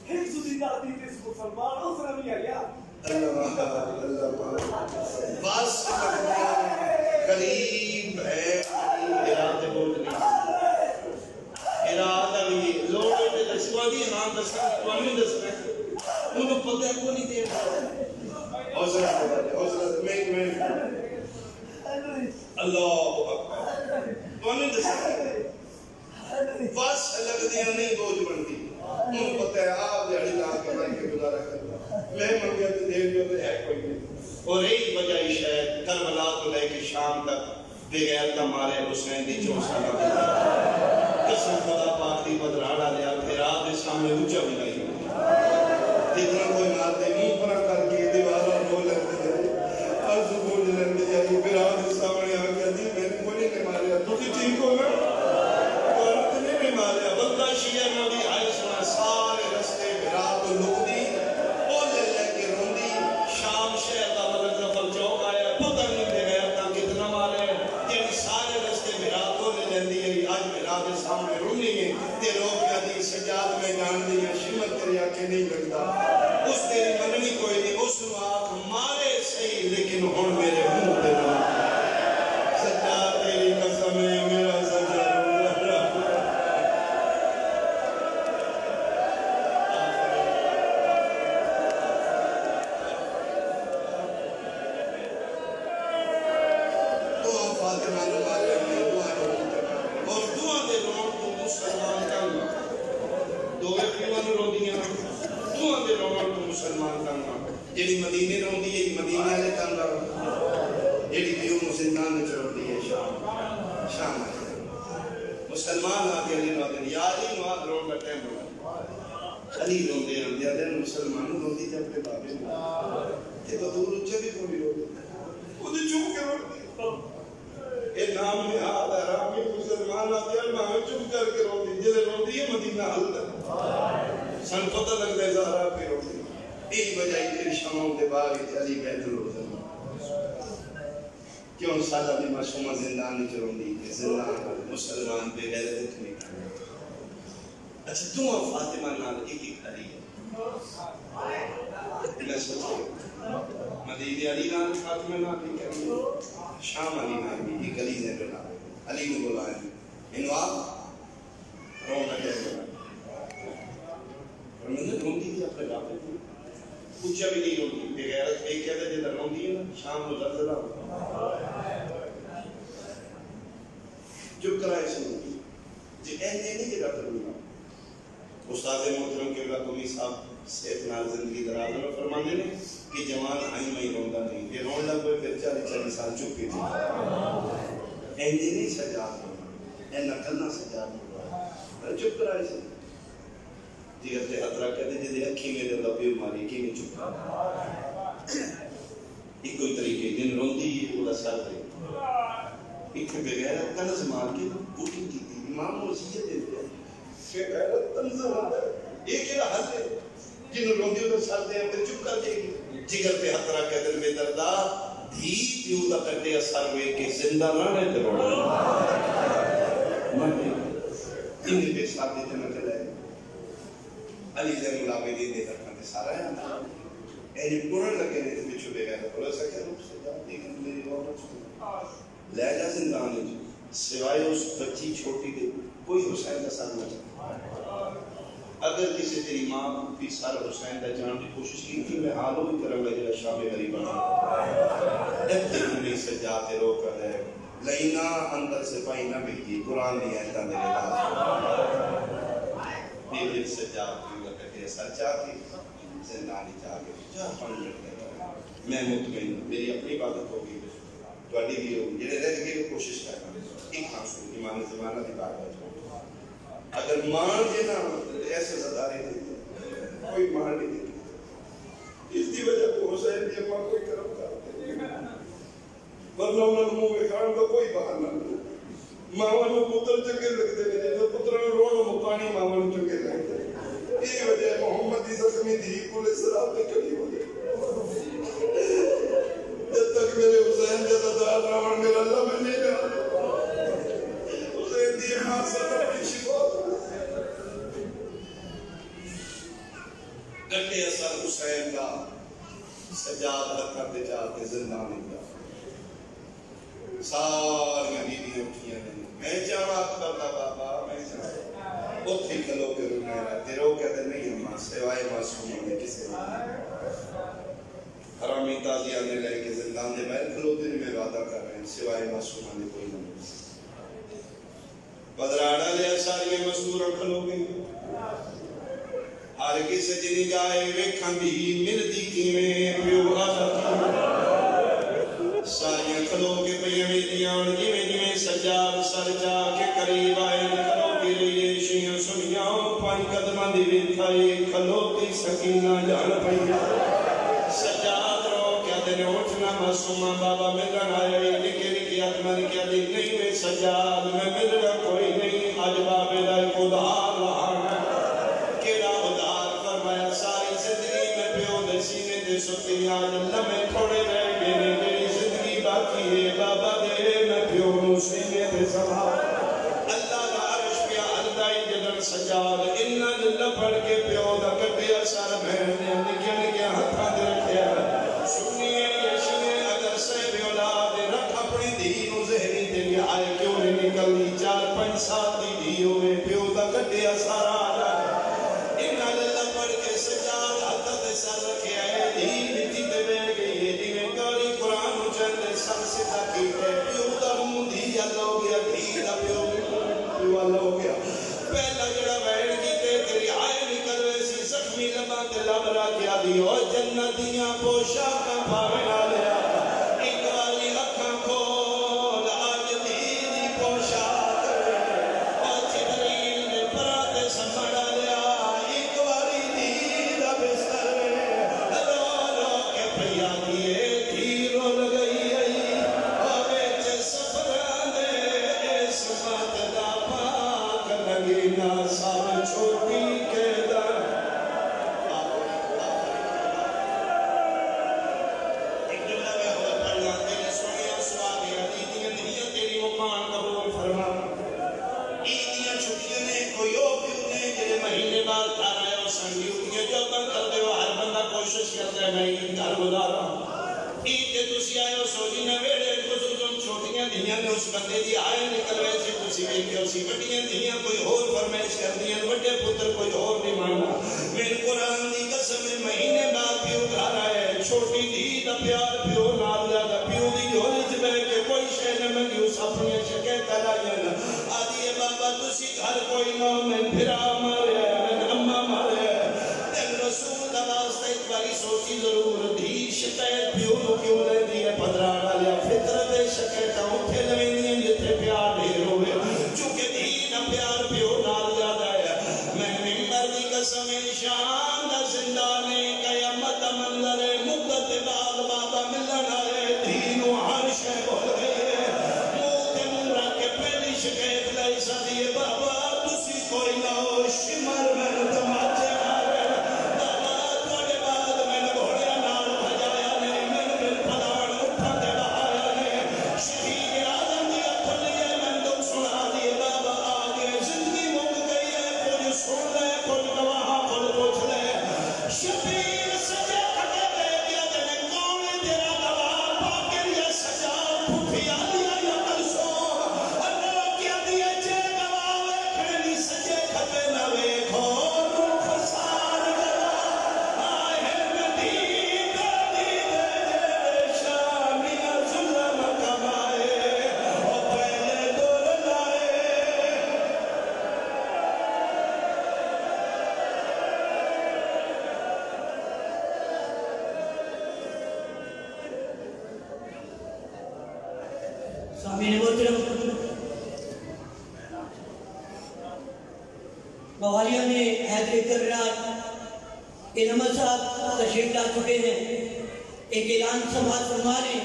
ہے سدی ذاتی اس مسلمان اسرا نہیں آیا بس قریب ہے ارادہ بولنی ارادہ بھی لوڑے تے دسوانی ہاں دسنا توانی دسنا انہوں پتہ کو نہیں دے حوصلہ میں اللہ اکبر توانی دسنا بس لگ دیا نہیں بوجھ بنتی انہوں پتہ ہے آپ دیڑی لاکھ کمائی کے گزارا کرنا میں منگیا تو دیر جو تو ہے کوئی نہیں اور ایک بجائی شاید کربلا کو لے کے شام تک بغیر تمہارے حسین دی 4 سالہ قسم خدا پاک دی بدراڑا لیا پھر آپ دے سامنے اونچا بھی نہیں جتنا کوئی مارتے منہ پرا کر کے دیوارہ رو لگتے جائے عرض بول لگتے جائے پھر آپ دے سامنے آگیا دی میں نے کوئی نہیں ماریا تو کی ٹھیک ہوگا عورت نے نہیں ماریا بلدہ شیعہ نبی آئے سنا سارے رستے برات و لک دی بولے لے کے روندی شام شہر دا ملک زفر چوک آیا پتہ نہیں کہ نہیں لگتا اس تیری مننی کوئی نہیں اس نو آنکھ مارے صحیح لیکن ہون میرے منہ پہ نہ سچا تیری قسم ہے میرا سچا جیڑی مدینے روندی ہے مدینے والے تنگا جیڑی دیو مسلمان نے چروندی ہے شام مسلمان آگے علی نوادن یا علی نواد رون کا ٹائم ہوگا علی روندے ہیں دیادر مسلمان روندی جب اپنے بابے میں یہ تو دور اچھے بھی کوئی روندے خود چوک کے روندے اے نام میں آدھا رامی مسلمان آتے ہیں میں چوک کر کے روندی جلے روندی ہے مدینہ حل تک سن پتہ لگ دے زہرہ پہ روندی ایک وجہ تیری شاموں کے باغ چلی بیت الوزن کیوں سادہ بھی معصومہ زندان نہیں چروندی کہ زندان مسلمان بے غیرت اتنی اچھا دعا فاطمہ نال ایک ہی کھڑی ہے میں سوچے مدینہ علی نال فاطمہ نال ایک کھڑی ہے شام علی نال بھی یہ گلی نے بنا علی نے بلائے انواب رونا کہہ بلائے اور میں نے روندی تھی اپنے باپے تھی پوچھا بھی نہیں ہوتی بغیرت ایک کہتا ہے جیدہ روندی ہے نا شام کو زلزلہ ہوتا چپ کرائے سے ہوتی جی اہنے نہیں کہ ڈاکٹر ہونا استاد محترم قبلہ قومی صاحب صحت نال زندگی درازہ میں فرمانے نے کہ جوان آئی میں روندہ نہیں یہ رون لگ ہوئے پھر 40 سال چپ کی تھی اہنے نہیں سجاد ہونا اہنا کلنا سجاد ہونا چپ کرائے سے دیگر تے حضرہ کہتے جیدے اکھی میں دے لبے ماری کی میں چکا ایک کوئی طریقے دن روندی یہ اولا سر دے ایک بغیر تنز مار کے بوٹی کی تھی امام وزیت دے دے بغیر تنز مار دے ایک ایرہ حل دے جن روندی اولا سر دے پھر چپ کر دے جگر تے حضرہ کہتے میں دردہ دھی پیوتا کرتے اثر ہوئے کہ زندہ نہ رہے تے روڑا مرنے انہیں بے ساتھ دیتے نہ کہلائے علی زین العابدین دے ترکھاں دے سارا ہے اینی پورن لگے نے بچو بے گئے بولا سکے روپ سے جا لیکن میری عورت چھوڑی لے جا زندان ہے سوائے اس بچی چھوٹی دے کوئی حسین کا ساتھ نہ چاہتا اگر کسی تیری ماں بھی سارا حسین کا جان کی کوشش کی تھی میں حالو بھی کروں گا جلہ شام غریبہ ابتی ہمیں سجاتے رو کر ہے لینا اندر سے پائینا بھی قرآن نہیں ہے تاندے لے دیدر سجاد سر چاہتی زندانی چاہتی جہاں پڑھ لیتے ہیں میں مطمئن میری اپنی عبادت ہوگی تو اڈی بھی ہوگی جنہیں رہ گئے کوشش کرنا ایک خانسو ایمان زمانہ دی بات ہے اگر مان جینا ایسے زداری دیتی کوئی مان نہیں دیتی اس دی وجہ کو حسین دی اماں کوئی کرم کرتے ورنہ انہوں نے موہ خان کا کوئی بہر نہ ماں نے پتر چکے لگتے ہیں پتر نے روڑ مپانی ماں نے چکے لگتے ہیں یہ وجہ محمد دی زخمی دی پولیس سراب میں کھڑی ہو گئی جب تک میرے حسین جیسا دار راون میرا اللہ میں نہیں جانا حسین دی ماں سے اپنی شفا گھٹے اثر حسین کا سجاد رکھر دے جاتے زندان کا ساری بیدی اٹھیاں میں جانا اکبر کا بابا میں جانا وہ تھی کھلو کے رونے رہتے رو کہتے نہیں ہماں سوائے معصوموں نے کسے حرامی تازی آنے لئے کہ زندان دے بہر کھلو دن میں وعدہ کر رہے ہیں سوائے معصوموں نے کوئی نہیں بدراڑا لیا ساری مصورہ کھلو گئی ہر کسے جنی جائے ویکھن بھی مردی کی میں پیو آتا ساریاں کھلو کے پہیاں میدیان جویں جویں سجاد سر جا کے قریب آئے کھلو کے لیے شیعہ سنیاں پانچ قدمہ دی ویکھائی کھلوتی سکینہ جان پہیا سجاد رو کیا دن اٹھنا معصومہ بابا ملن آئے نکے نکے اتمن کیا دن نہیں میں سجاد میں ملنا کوئی نہیں آج بابے دائی خدار وہاں کیڑا خدار فرمایا ساری زندگی میں پیو دے سینے دے سکتی آج لمحے تھوڑے رہ گئے باقی ہے بابا دے میں پیونو سینے دے سبھا اللہ دا عرش پیا اللہ جدن سجاد انہ جلہ پڑھ کے پیو دا کٹیا سارا بہن نے نکیا نکیا ہتھاں دے رکھیا سنیے یشیے اگر صاحب اولاد رکھ اپنی دھی نو ذہنی تے لیا آئے کیوں نہیں نکلنی 4-5 سال دی دھی ہوئے پیو دا کٹیا سارا آجا انہا للہ پڑھ کے سجاد ہتھا تے سر رکھے آئے دھی مٹی تے بے گئی ہے جنہیں کاری قرآن چندے سر سے تاکیتے پیو دا ہوں دھی اللہ ہو گیا دھی دا پیو اللہ ہو گیا پہلا جڑا بہن کی تے تیری آئے نکل ویسی زخمی لباں تے لبرا کیا دی اور جنتیاں پوشاکاں پاوے نہ لیا ایک والی اکھاں کھول آج دی پوشاک اور جبریل نے پراتے سمڑا لیا ایک والی دی دا بستر رو رو کے پیا دیئے دھی رو لگئی اور بیچ سفرانے اس بات دا پاک لگینا سارا چھوٹی کے در ایک جملہ میں ہو پڑھنا تیرے سنیا سواگے علیدیاں دنیا تیری مقام قبول فرما عیدیاں چھٹیاں نے کوئی اوپیوں نے جنہیں مہینے بعد تارا ہے وہ سنگی ہوتیاں جو بند کر دے وہ ہر بندہ کوشش کرتا ہے میں عید کار گزارا عید کے تسی آئے ہو سوجی نہ ویڑے بزرگوں چھوٹیاں دنیا میں اس بندے دی آئے نکل رہے سے تسی بیٹھے اسی بڑیاں دنیا کوئی اور فرمائش کر دیا بڑے پتر کوئی اور نہیں مانگا میرے قرآن دی قسم مہینے بعد پیو گھر آئے چھوٹی دی دا پیار پیو نال دا پیو دی جھولی چ بہ کے کوئی شے نہ منگی اس اپنی شکایت لائیں آدھی بابا تسی گھر کوئی نہ میں پھرا مارے میں اماں مارے تین رسول دا واسطہ ایک باری سوچی ضرور دی شکایت پیو نو کیوں لے دی ہے پدرانا لیا فطرت شکایتاں اٹھے لویں جتنے پیار ڈھیر ہوئے چونکہ دین پیار پیو نال زیادہ ہے میں ممبر دی قسم شان دا زندانے قیامت منظر مدت بعد بابا ملن آئے دین و ہر شے بول گئے منہ تے منہ رکھ کے پہلی شکایت لائی سدیے بابا تسی کوئی نہ ہو شمر میں تماچے مارے بابا تھوڑے بعد میں گھوڑے نال بھجایا نہیں میں پھر پھلاڑ اٹھا دے بہایا نہیں شہید آدم دیا کھلیے میں دکھ سنا دیے بابا آگے زندگی مک گئی ہے کچھ سن لے کچھ گواہاں کچھ پوچھ لے شبیر سجے کھٹے دے دیا جنے کون تیرا گواہ پاکر یا سجا پھوٹیا دیا یا منصور اللہ کیا دیے جے گواہ ویکھنے نہیں سجے کھٹے نہ ویکھو روح سار گواہ آئے مدینہ دی دے شامیہ ظلم کمائے اور پہلے دور لائے سامعین محترم بوالیوں نے حیدر کررات علمہ صاحب تشریف لا چکے ہیں ایک اعلان سماعت فرما لیں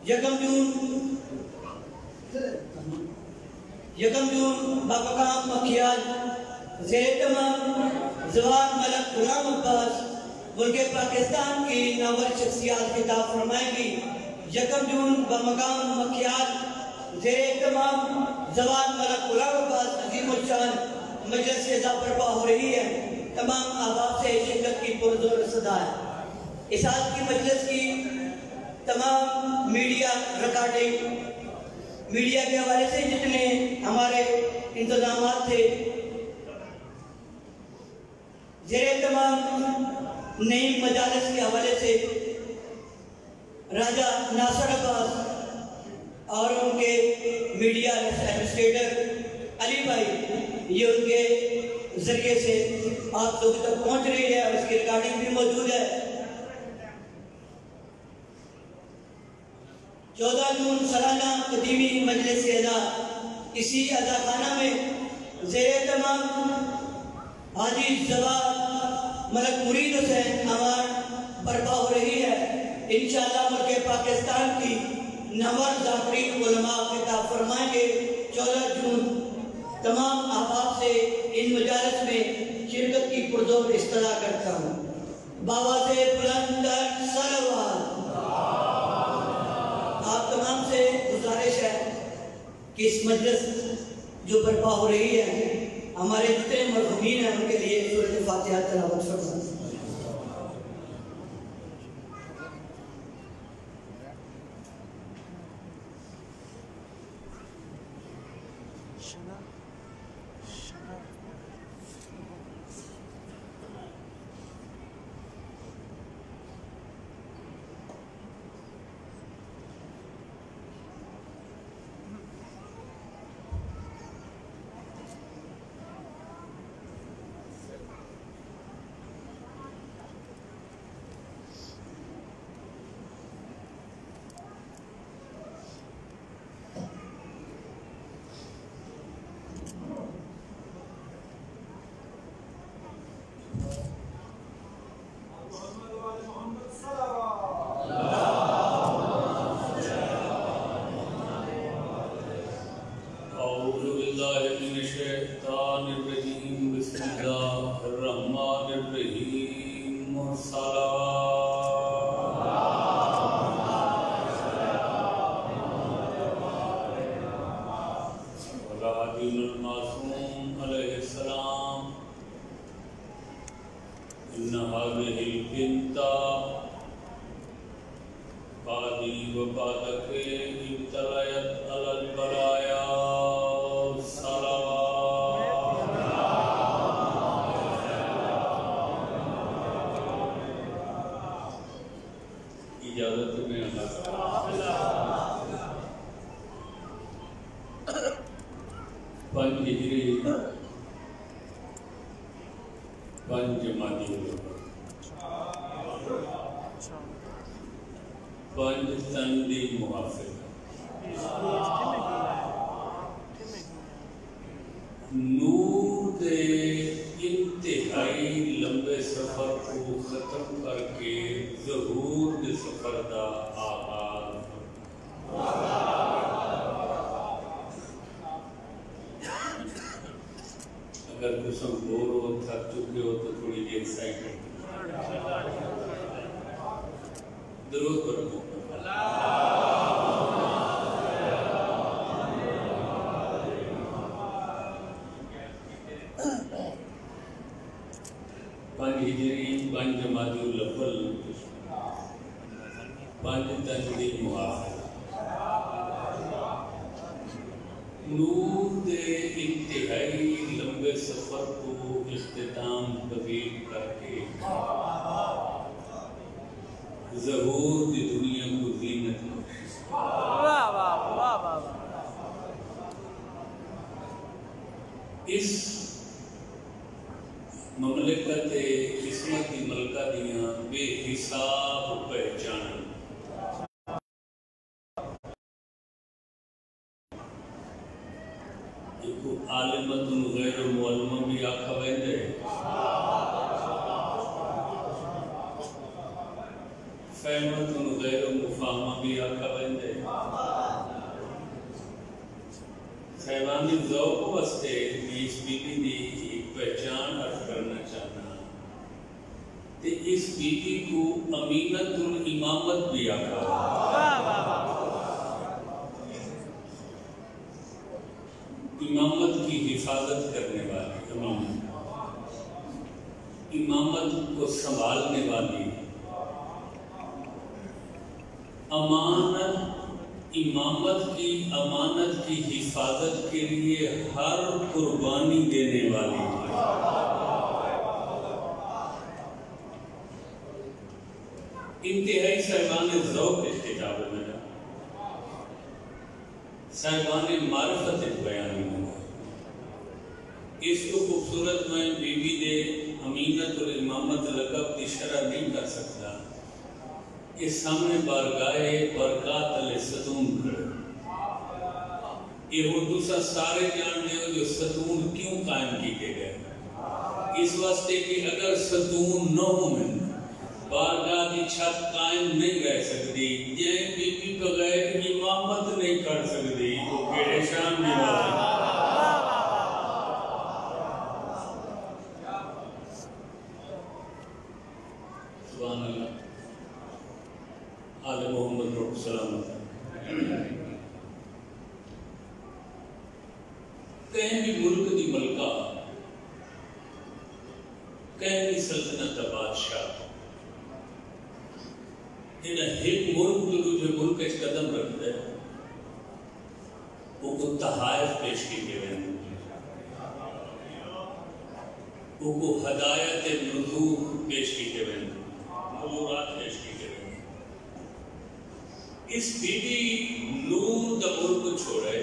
یکم جون بابقام مکھیال زیر تمام زوان ملک غلام عباس ملک پاکستان کی ناول شخصیات خطاب فرمائیں گی یکم جون بمقام مکھیال زیر اہتمام زوان ملک غلام عباس عظیم الشان مجلس سے برپا ہو رہی ہے تمام احباب سے شرکت کی پرزور صدا ہے اس آج کی مجلس کی تمام میڈیا ریکارڈنگ میڈیا کے حوالے سے جتنے ہمارے انتظامات تھے زیر اہتمام نئی مجالس کے حوالے سے راجہ ناصر عباس اور ان کے میڈیا ایڈمنسٹریٹر علی بھائی یہ ان کے ذریعے سے آپ لوگ تک پہنچ رہی ہے اور اس کی ریکارڈنگ بھی موجود ہے 14 جون سالانہ قدیمی مجلس ادا اسی اداخانہ میں زیر اہتمام حاجی زواد ملک مرید حسین ایوارڈ برپا ہو رہی ہے انشاءاللہ ملک پاکستان کی نوار ذاکرین علماء خطاب فرمائیں گے 14 جون تمام احباب سے ان مجالس میں شرکت کی پرزور استدعا کرتا ہوں باواز بلندر صلوات آپ تمام سے گزارش ہے کہ اس مجلس جو برپا ہو رہی ہے ہمارے جتنے مرحومین ہیں ان کے لیے سورۃ فاتحہ تلاوت فرمائیں۔ کہیں بھی ملک دی ملکہ کہیں سلطنت کا بادشاہ انہیں ایک ملک جو ملک اس قدم رکھ دے وہ کو تحائف پیش کی گئے وہ کو ہدایت نذور پیش کی گئے نذورات پیش کی گئے اس بی بی نور دا ملک چھوڑے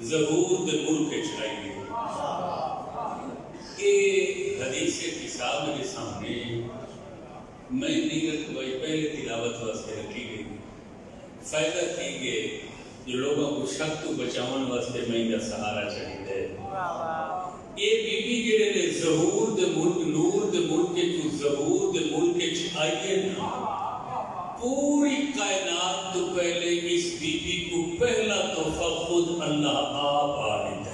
ظہور دا ملک چڑھائی گئے یہ حدیث کتاب میرے سامنے میں نہیں رکھ بھائی پہلے تلاوت واسطے رکھی گئی فائدہ کی گئے جو لوگوں کو شک تو بچاؤن واسطے میں کا سہارا چاہیے یہ بی بی جڑے نے ظہور دے ملک نور دے ملک جو ظہور دے ملک آئیے نا پوری کائنات تو پہلے اس بی بی کو پہلا تحفہ خود اللہ آپ آنے دے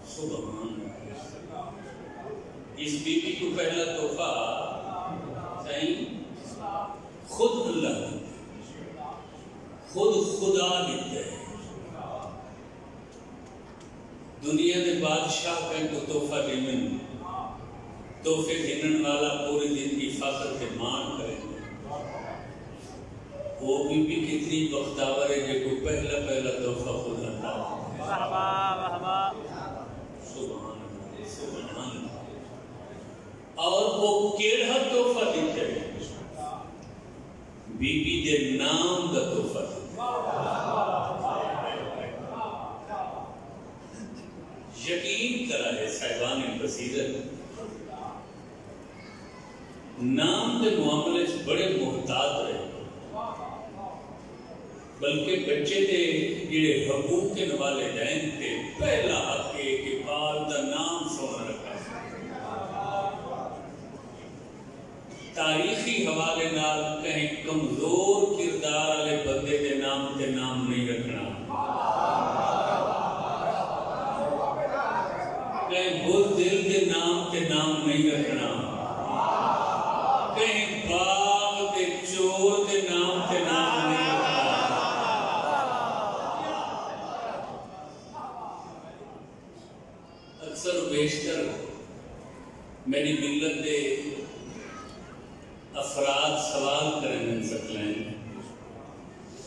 سبحان اس بی بی کو پہلا تحفہ صحیح خود اللہ دیتے خود خدا دیتے ہیں دنیا کے بادشاہ کہیں کو تحفہ دیمن تحفے دینن والا پوری دن کی فخر کے مان کریں وہ بی بی کتنی بختاور ہے کہ کو پہلا تحفہ خود اللہ سبحان اللہ اور وہ کیڑا تحفہ دیتے ہیں بی بی دے نام دا تحفہ دیتے یقین کرا ہے صاحبان بصیرت نام دے معاملے سے بڑے محتاط رہے بلکہ بچے دے جڑے حقوق کے والدین تھے پہلا حق ہے کہ بال دا نام سونا رکھا تاریخی حوالے نال کہیں کمزور کردار والے بندے دے نام تے نام نہیں رکھنا کہیں بزدل دے نام تے نام نہیں رکھنا کہیں باغ دے چور دے نام تے نام نہیں رکھنا اکثر و بیشتر میری ملت دے افراد سوال کریں من سکلیں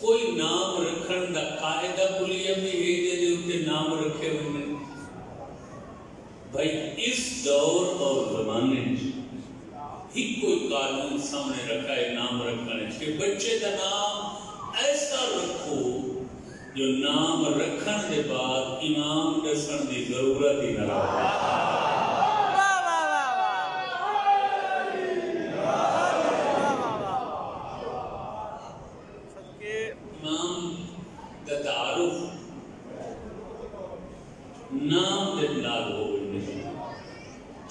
کوئی نام رکھن دا قاعدہ کلیہ بھی ہے دے ہوتے نام رکھے ہوئے بھائی اس دور اور زمانے ہی کوئی قانون سامنے رکھا ہے نام رکھنے کہ بچے دا نام ایسا رکھو جو نام رکھن دے بعد امام دسن دی ضرورت ہی نہ رہا امام دا تعارف نام دے نال ہو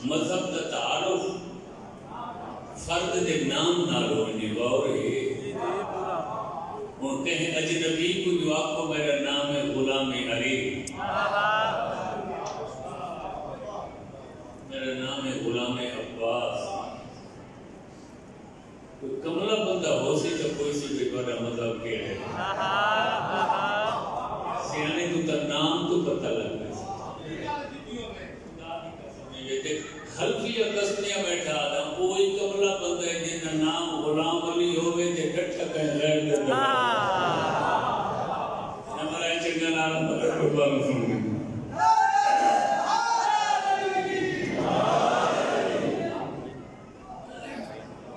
مذہب دا تعارف فرد دے نام نال ہونے غور ہے اور کہیں اجنبی کو جو آپ کو میرا نام ہے غلام علی میرا نام ہے غلام عباس کوئی کملہ بندہ ہو سی تو کوئی سی بھی بڑا مذہب کے ہے سیانے تو تا نام تو پتہ لگ گئے خلفیہ قسمیہ بیٹھا آدم کوئی کملہ بندہ ہے جن نام غلام علی ہوئے تھے ڈٹھا کہیں غیر در در ہمارا چنگا نام پتر کو بارو سن گئے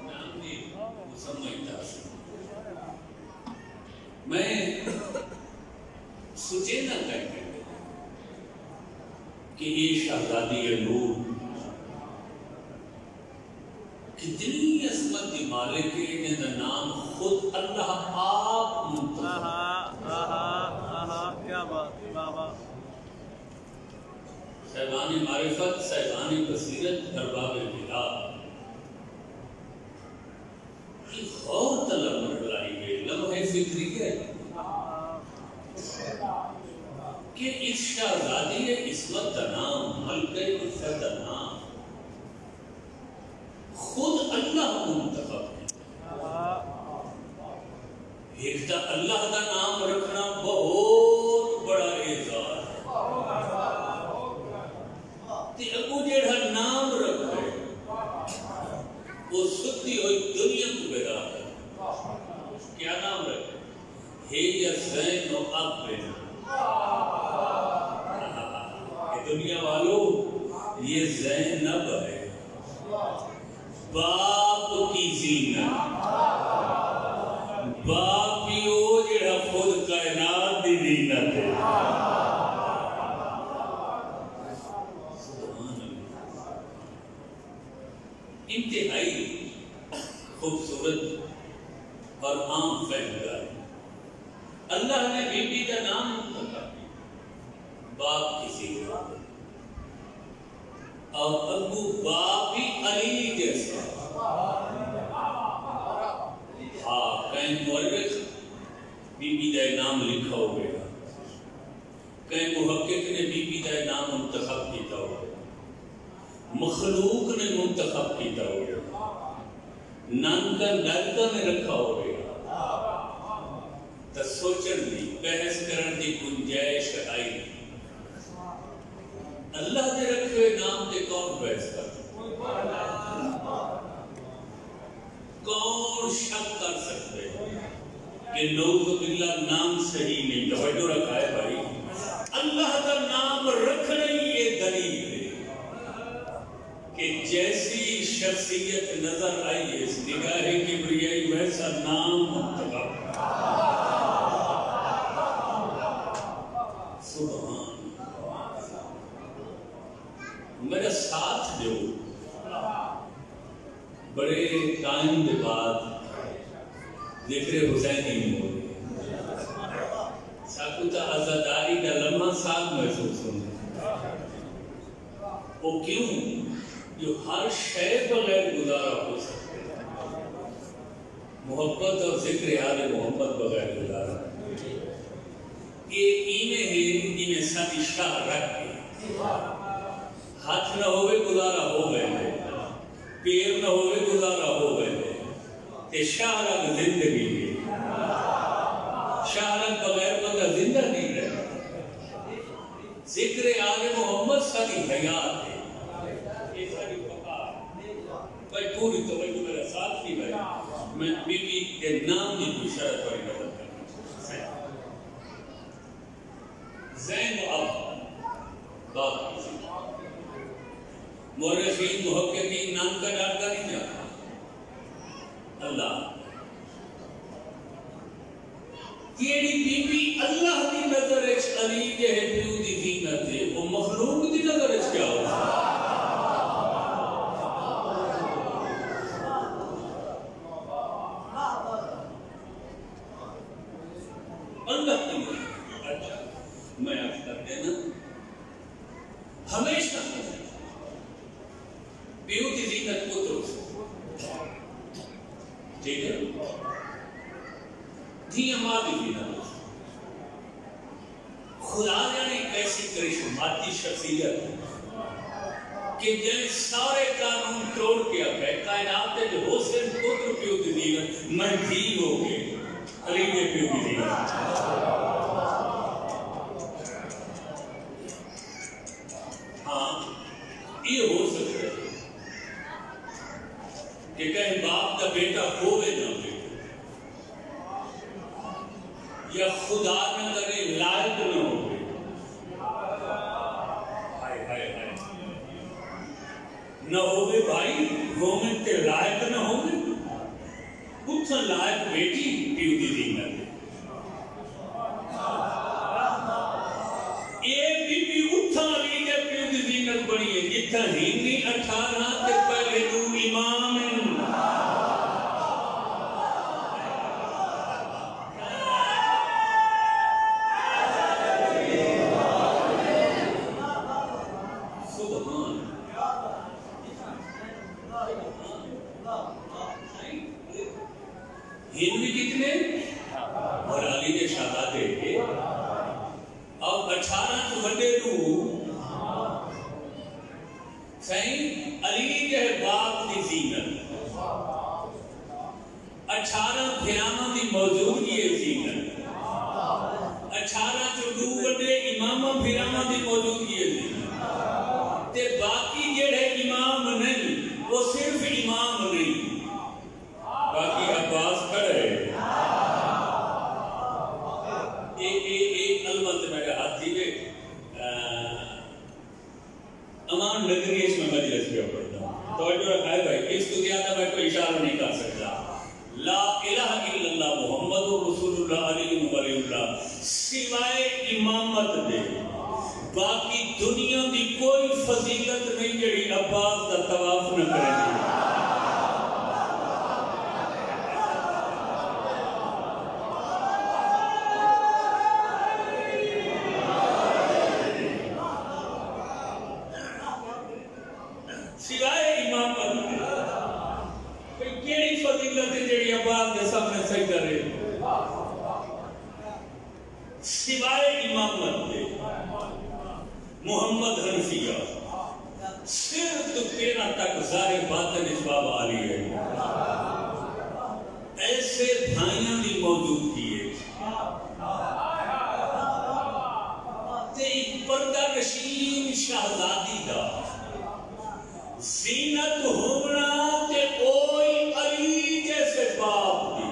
نام دی مسمعیتا میں سوچے نہ کہیں کہ یہ شہزادی نور کتنی عظمت دی مالک ہے جن کا نام خود اللہ آپ منتظر کیا بات صاحبان معرفت صاحبان بصیرت ارباب بلاد یہ غور طلب مرلائی گئے لمحہ فکری ہے کہ اس شہزادی عصمت کا نام ملکہ عفت کا نام خود اللہ کو منتخب ہے ایک جتا اللہ کا نام رکھنا بہت بڑا اعزاز تے اگو جیڑا نام رکھے وہ ستی ہوئی دنیا کو بیدار ہے. کیا نام رکھے؟ ہے یا زین و اب دنیا والوں یہ زینب ہے باپ کی زینت باپ ہی وہ جڑا خود کائنات دی زینت ہے. انتہائی خوبصورت اور عام فہم اللہ نے بی بی کا نام باپ کی زینت اور ابو باپ ہی علی جیسا. ہاں کہیں مورخ بی بی کا نام لکھا ہوئے گا, کہیں محقق نے بی بی کا نام منتخب کیتا ہوئے گا, مخلوق نے منتخب کیتا ہوئے گا, نانکا نالکا میں رکھا ہوئے گا. تو سوچن دی بحث کرن دی گنجائش آئی اللہ نے رکھے ہوئے نام دے کون بحث کر کون شک کر سکتے کہ نعوذ باللہ نام صحیح نہیں. توجہ رکھا ہے بھائی, اللہ کا نام رکھنا ہی یہ دلیل ہے کہ جیسی شخصیت نظر آئی ہے اس نگاہ کبریائی ویسا نام منتخب. سبحان میرا ساتھ جو بڑے ٹائم کے بعد ذکر حسینی میں ہو گئے ساکو تا عزاداری کا لمحہ ساتھ محسوس ہونا. وہ کیوں جو ہر شے بغیر گزارا ہو سکتے محبت اور ذکر آل محمد بغیر گزارا یہ ایمیں ہے ایمیں ساتھ شاہ رکھ کے ہاتھ نہ ہوئے گزارا ہو گئے پیر نہ ہوئے گزارا ہو گئے تے شاہ رنگ زندگی کی شاہ رنگ بغیر بندہ زندہ نہیں رہے. ذکر آل محمد ساری حیات ہے, یہ ساری فقار بھائی پوری توجہ میرا ساتھ کی بھائی. میں بی بی کے نام کی بشارت پر نظر کرنا زین و اب باپ کی زندگی مورخین محققین نام کا ڈالتا نہیں جاتا. اللہ کیڑی بی بی اللہ کی نظر اچ علی کے پیو دی زینت ہے, وہ مخلوق دی نظر اچ کیا ہوتا اللہ کی نظر. اچھا میں آپ کر دینا ہمیشہ پیو کی زینت کو تو ٹھیک ہے دھی اماں کی زینت خدا نے ایسی کرشماتی شخصیت کہ جن سارے قانون توڑ کے گئے کائنات کے جو حسین پتر پیو کی زینت میں دھی ہو گئے علی کے پیو کی زینت. ہاں یہ ہو سکتا ہے کہ کہیں باپ کا بیٹا ہوئے نہ ہوئے یا خدا نہ کرے لائق نہ ہوئے. نہ ہوئے بھائی مومن کے لائق نہ ہوئے کچھ لائق بیٹی پیو دی زینت یہ بی بی اٹھا لی کے پیو دی زینت بنی ہے جتنا ہی نہیں 18 کے پہلے نو امام ہندوی کتنے اور علی کے شہزادے کے اب 18 تو بڑے تو صحیح علی کے باپ کی زینت 18 پھرامہ دی موجودگی ہے زینت نگری اس میں مجلس پہ پڑھتا ہوں. توجہ رکھائے بھائی، اس کو زیادہ میں کوئی اشارہ نہیں کر سکتا. لا الہ الا اللہ محمد رسول اللہ علیہ ولی اللہ سوائے امامت دے باقی دنیا دی کوئی فضیلت نہیں جڑی عباس دا طواف نہ کرے. سوائے امامت دے کیڑی فضیلت ہے جڑی عباس دے سامنے صحیح کرے؟ سوائے امامت دے محمد حنفیہ صرف تو تیرہ تک ظاہر باطن اسباب عالی ہے. ایسے بھائیاں دی موجودگی ہے تے ایک پردہ نشین شہزادی دا زینت ہونا تے کوئی علی جیسے باپ دی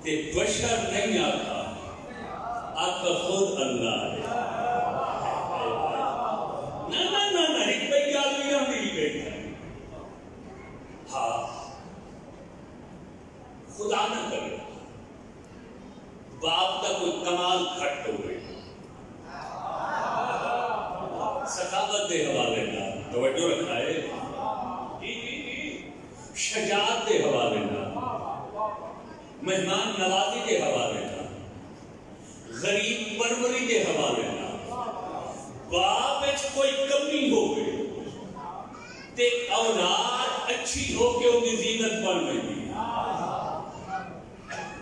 تے بشر نہیں آتا، آقا خود اللہ ہے. نہ ایک بھائی آدمی ہم نہیں گئی تھا. ہاں خدا نہ کرے باپ کا کوئی کمال کھٹ ہو گئی سخاوت دے حوالے نہ توجہ رکھائے، شجاعت دے حوالے نہ، مہمان نوازی دے حوالے نہ، غریب پروری دے حوالے نہ، باپ وچ کوئی کمی ہو گئی تے اولاد اچھی ہو کے ان کی زینت بن گئی.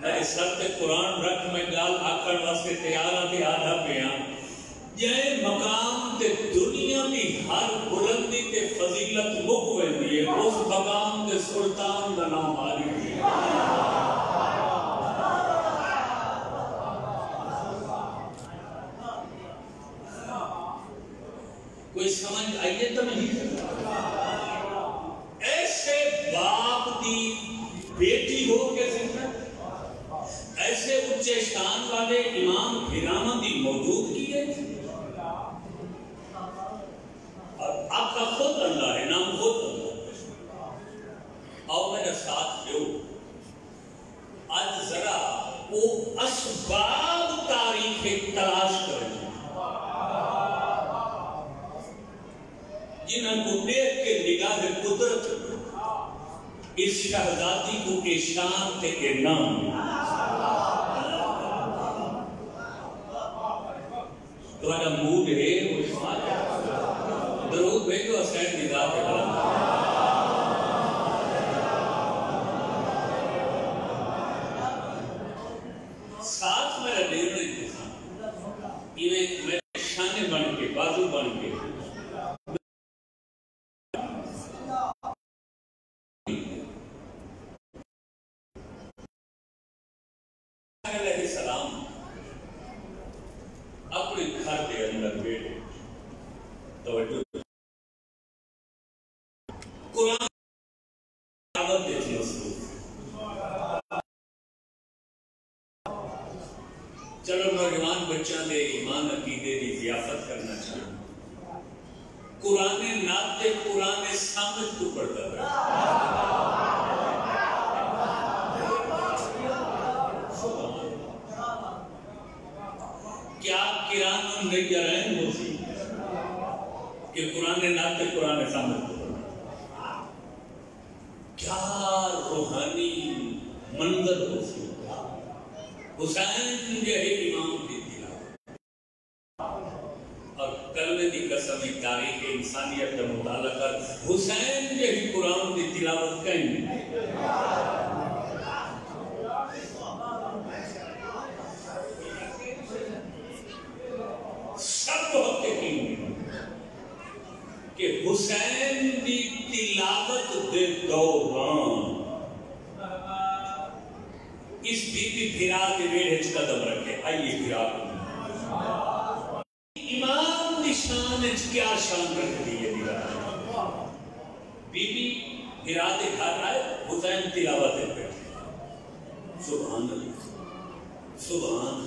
میں سر تے قرآن رکھ میں گال آکھن واسطے تیار تے آدھا پیاں یہ مقام تے دنیا دی ہر بلندی تے فضیلت مک ویندی ہے اس مقام تے سلطان دا نام علی ہے. کوئی سمجھ آئیے تو نہیں؟ ایسے باپ دی بیٹی ہو کے زندہ ایسے اونچے شان والے امام بھیرامہ دی موجودگی ہے اور آپ کا خود اللہ ہے، نام خود اللہ ہے. اور میرے ساتھ جو آج ذرا وہ اسباب تاریخ تلاش کریں جنہوں کو دیکھ کے نگاہ قدرت اس شہزادی کو شان تے انعام تمہارا موڈ ہے وہ اسمات درود بھیجو حسین نگاہ پہ ساتھ میرا دیر نہیں تھا میرے شانے بن کے بازو بن کے علیہ السلام اپنے گھر کے اندر بیٹھے توجہ قرآن دعوت دے مصروف. چلو نوجوان بچوں کے ایمان عقیدے کی ضیافت کرنا چاہوں. قرآن نات قرآن سمجھ تو پڑھتا ہے. کیا قرآن نگرین ہوتی کہ قرآن نات قرآن سمجھ تو پڑھتا؟ کیا روحانی منظر ہوتی حسین جہے امام کی تلاوت اور کلمے دی قسم تاریخ انسانیت کا مطالعہ کر حسین جہی قرآن کی تلاوت کہیں نہیں. سب بہت یقین کہ حسین دی تلاوت دے دوران اس بی بی بھیرا کے ویڑھ قدم رکھے. آئیے بھیرا امام دی شان کیا شان رکھ دی ہے بی بی بھیرا دے گھر آئے حسین تلاوت دے. سبحان اللہ سبحان.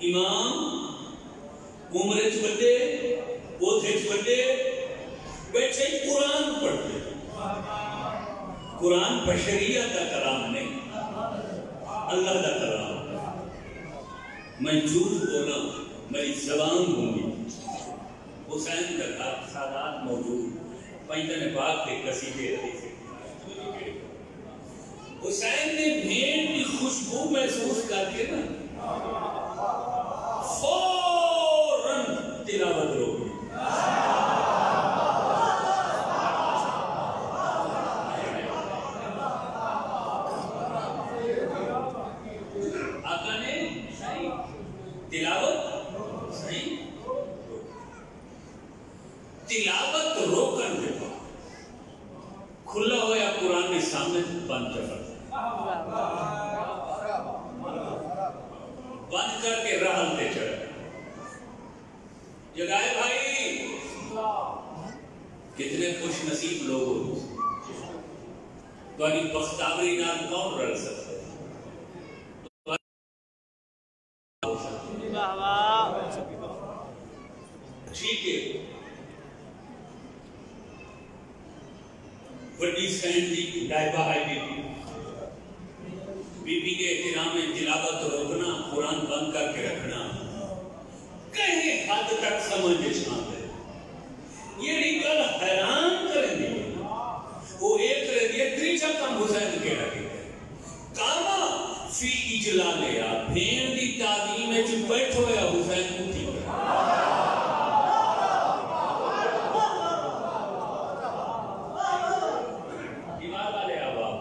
امام عمر بڑے عہدے بڑے بیٹھے قرآن پڑھتے. قرآن بشریت کا کلام نہیں، اللہ کا کلام. میں جھوٹ بولا میری زبان گونگی. حسین کا گھر سادات موجود پنجن پاک کے قصیدے حدیث. حسین نے بھیڑ کی خوشبو محسوس کر کے نا فوراً تلاوت روک دی. آقا نے تلاوت صحیح تلاوت روکن دے کھلا ہوا قرآن کے سامنے بند کر بند کر کے رحل دے چڑھا. جگائے بھائی کتنے خوش نصیب لوگ ہو. تمہاری بختاوری نام کون رل سکتا ہے؟ ٹھیک ہے. بڑی سین دی ڈائبہ ہے بی بی کے احترام میں تلاوت روکنا، قرآن بند کر کے رکھنا کہیں حد تک سمجھ چھاتے. یہ گل حیران کریں گے. وہ ایک رہ دیا تریچہ کم حسین کے رکھے کاما فی اجلا لیا بھین دی تعظیم ہے جو بیٹھو یا حسین کو تھی دیوار والے آباب.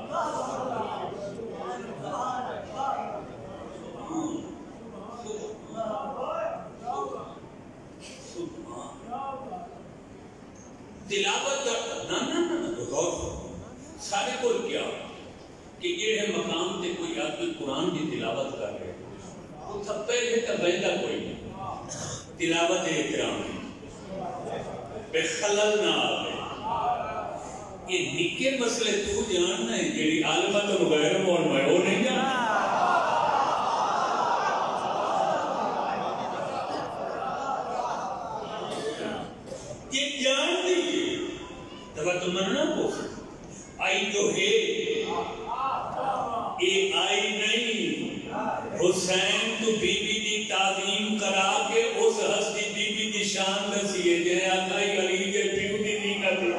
تلاوت سارے کو کیا کہ یہ مقام تے کوئی آدمی قرآن کی تلاوت کر رہے وہ سب پہلے کا بہتا کوئی نہیں. تلاوت احترام بے خلل نہ آئے. یہ نکے مسئلے تو جاننا ہے جیڑی عالمت اور غیر مول میں وہ نہیں جاننا. یہ جان دیئے دفعہ تو مننا کو آئی تو ہے یہ آئی نہیں. حسین تو بی بی دی تعظیم کرا کے اس ہستی بی بی دی شان رسیے جنہیں آقائی علی کے پیو دی دی کر دی.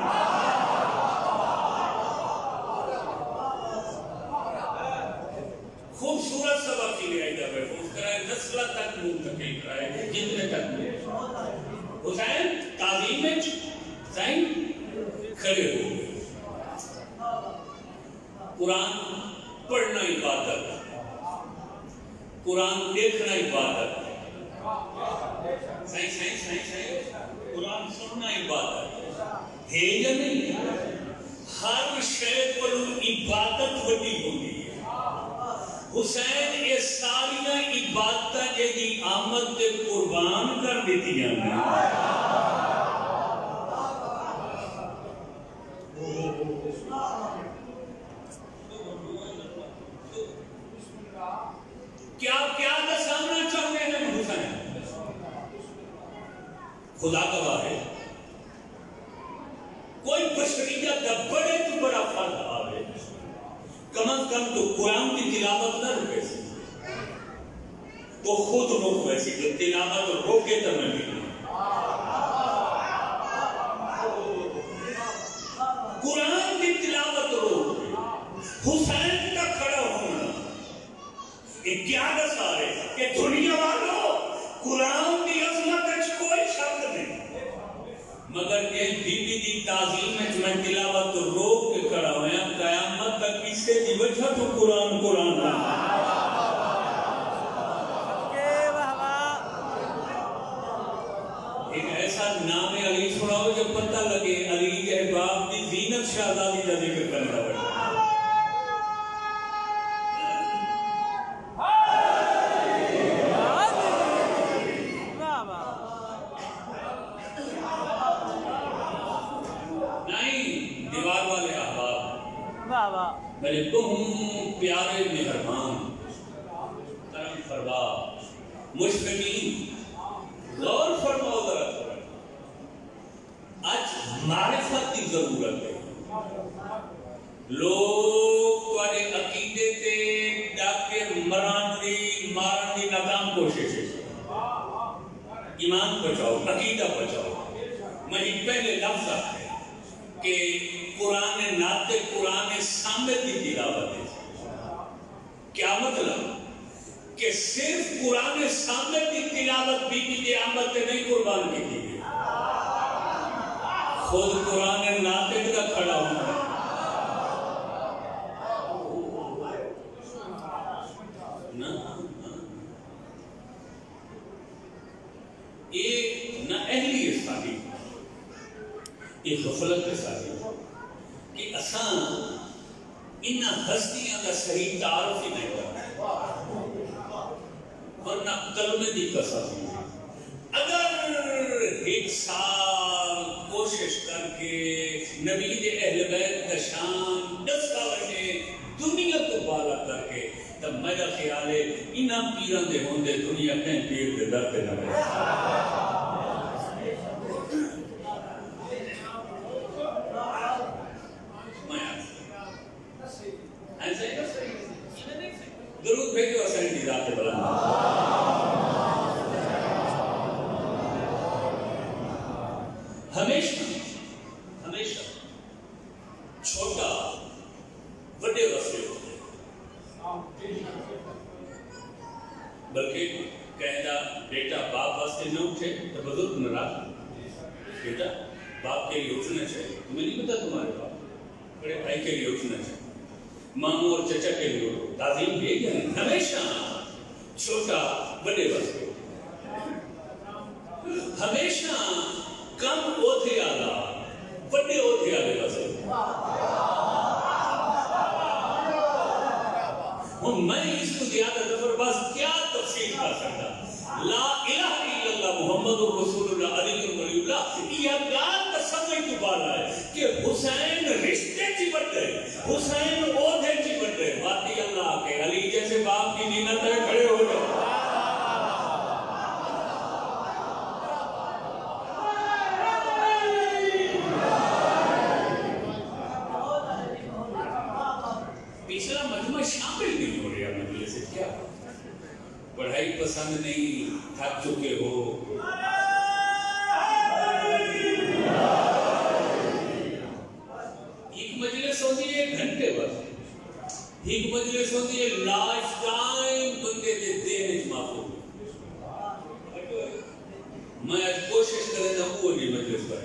خوبصورت سبق کی آئی جب محفوظ کرائے نسلہ تک منتقل کرائے جتنے تک حسین تعظیم میں زین کھڑے ہو گئے. قرآن پڑھنا عبادت، قرآن دیکھنا عبادت، قرآن سننا عبادت ہے یا نہیں؟ ہر شے پر عبادت وڈی ہوگی. حسین یہ ساریاں عبادتیں جی آمد تے قربان کر دیتی ہیں. کیا دسانا چاہتے ہیں حسین؟ خدا گواہ ہے کوئی بشریت کا بڑے تو بڑا فرد آوے کم از کم تو قرآن کی تلاوت نہ رکے سی تو خود روک ویسی جو تلاوت روکے تو میں بھی قرآن کی تلاوت روک حسین کا کھڑا ہونا یہ کیا دسا رہے کہ دنیا والوں قرآن کی عظمت کوئی شک نہیں مگر یہ بی بی دی تعظیم میں تلاوت روک کے کھڑا ہویا قیامت تک کسے دی وجہ تو قرآن ایک ایسا نام علی سناؤ جو پتہ لگے علی کے باپ دی زینت شہزادی کا ذکر کرنا پڑا. میرے تم پیارے مہربان کرم فرما مشفقین غور فرماؤ ذرا تھوڑا. آج معرفت کی ضرورت ہے. لوگ تواڈے عقیدے تے ڈاکے مارن دی ناکام کوشش ہے. ایمان بچاؤ، عقیدہ بچاؤ. میں پہلے لفظ ہے کہ قرآن ناطق، قرآن صامت کی تلاوت ہے. کیا مطلب؟ کہ صرف قرآن صامت کی تلاوت بی بی دی آمد تے نہیں قربان کی تھی، خود قرآن ناطق کا کھڑا ہونا. یہ نہ اہلی اسلامی، یہ غفلت اسلامی کہ اساں انہاں ہستیاں کا صحیح تعارف ہی نہیں کرنا. ورنہ کلمے دی قسم اگر ایک سال کوشش کر کے نبی دے اہل بیت کا شان دستا وجے دنیا کو بالا کر کے، تب میرا خیال ہے انہاں پیران دے ہوندے دنیا کہیں پیر دے در پہ نہ رہے. درود بھیجو حسین کی ذات بلند. ہمیشہ ہمیشہ چھوٹا بڑے وسیع ہوتے ہیں، بلکہ کہنا بیٹا باپ واسطے نہ اٹھے تو بزرگ ناراض. بیٹا باپ کے لیے اٹھنا چاہیے. تمہیں نہیں پتا تمہارے باپ بڑے بھائی کے لیے اٹھنا چاہیے، ماموں اور چچا کے لیے اٹھو. تعظیم بھی ہے ہمیشہ چھوٹا بڑے واسطے، ہمیشہ کم عہدے والا بڑے عہدے والے واسطے. میں اس کو زیادہ دفعہ بس کیا تفصیل کر سکتا. لا الہ الا اللہ محمد رسول اللہ علی ولی اللہ. یہ گال تصویر کی بات ہے کہ حسین رشتے چی بڑھتے، حسین عہدے چی بڑھتے. باقی اللہ کے علی جیسے باپ کی نعمت ہے کھڑے ہو گئے. پچھلا مجمع شامل نہیں ہو رہا مجلس سے. کیا پڑھائی پسند نہیں، تھک چکے ہو؟ ایک مجلس ہوتی ہے گھنٹے بس، ایک مجلس ہوتی ہے لاسٹ ٹائم بندے دے دین معفو. میں آج کوشش کرے تھا وہ نہیں مجلس پر.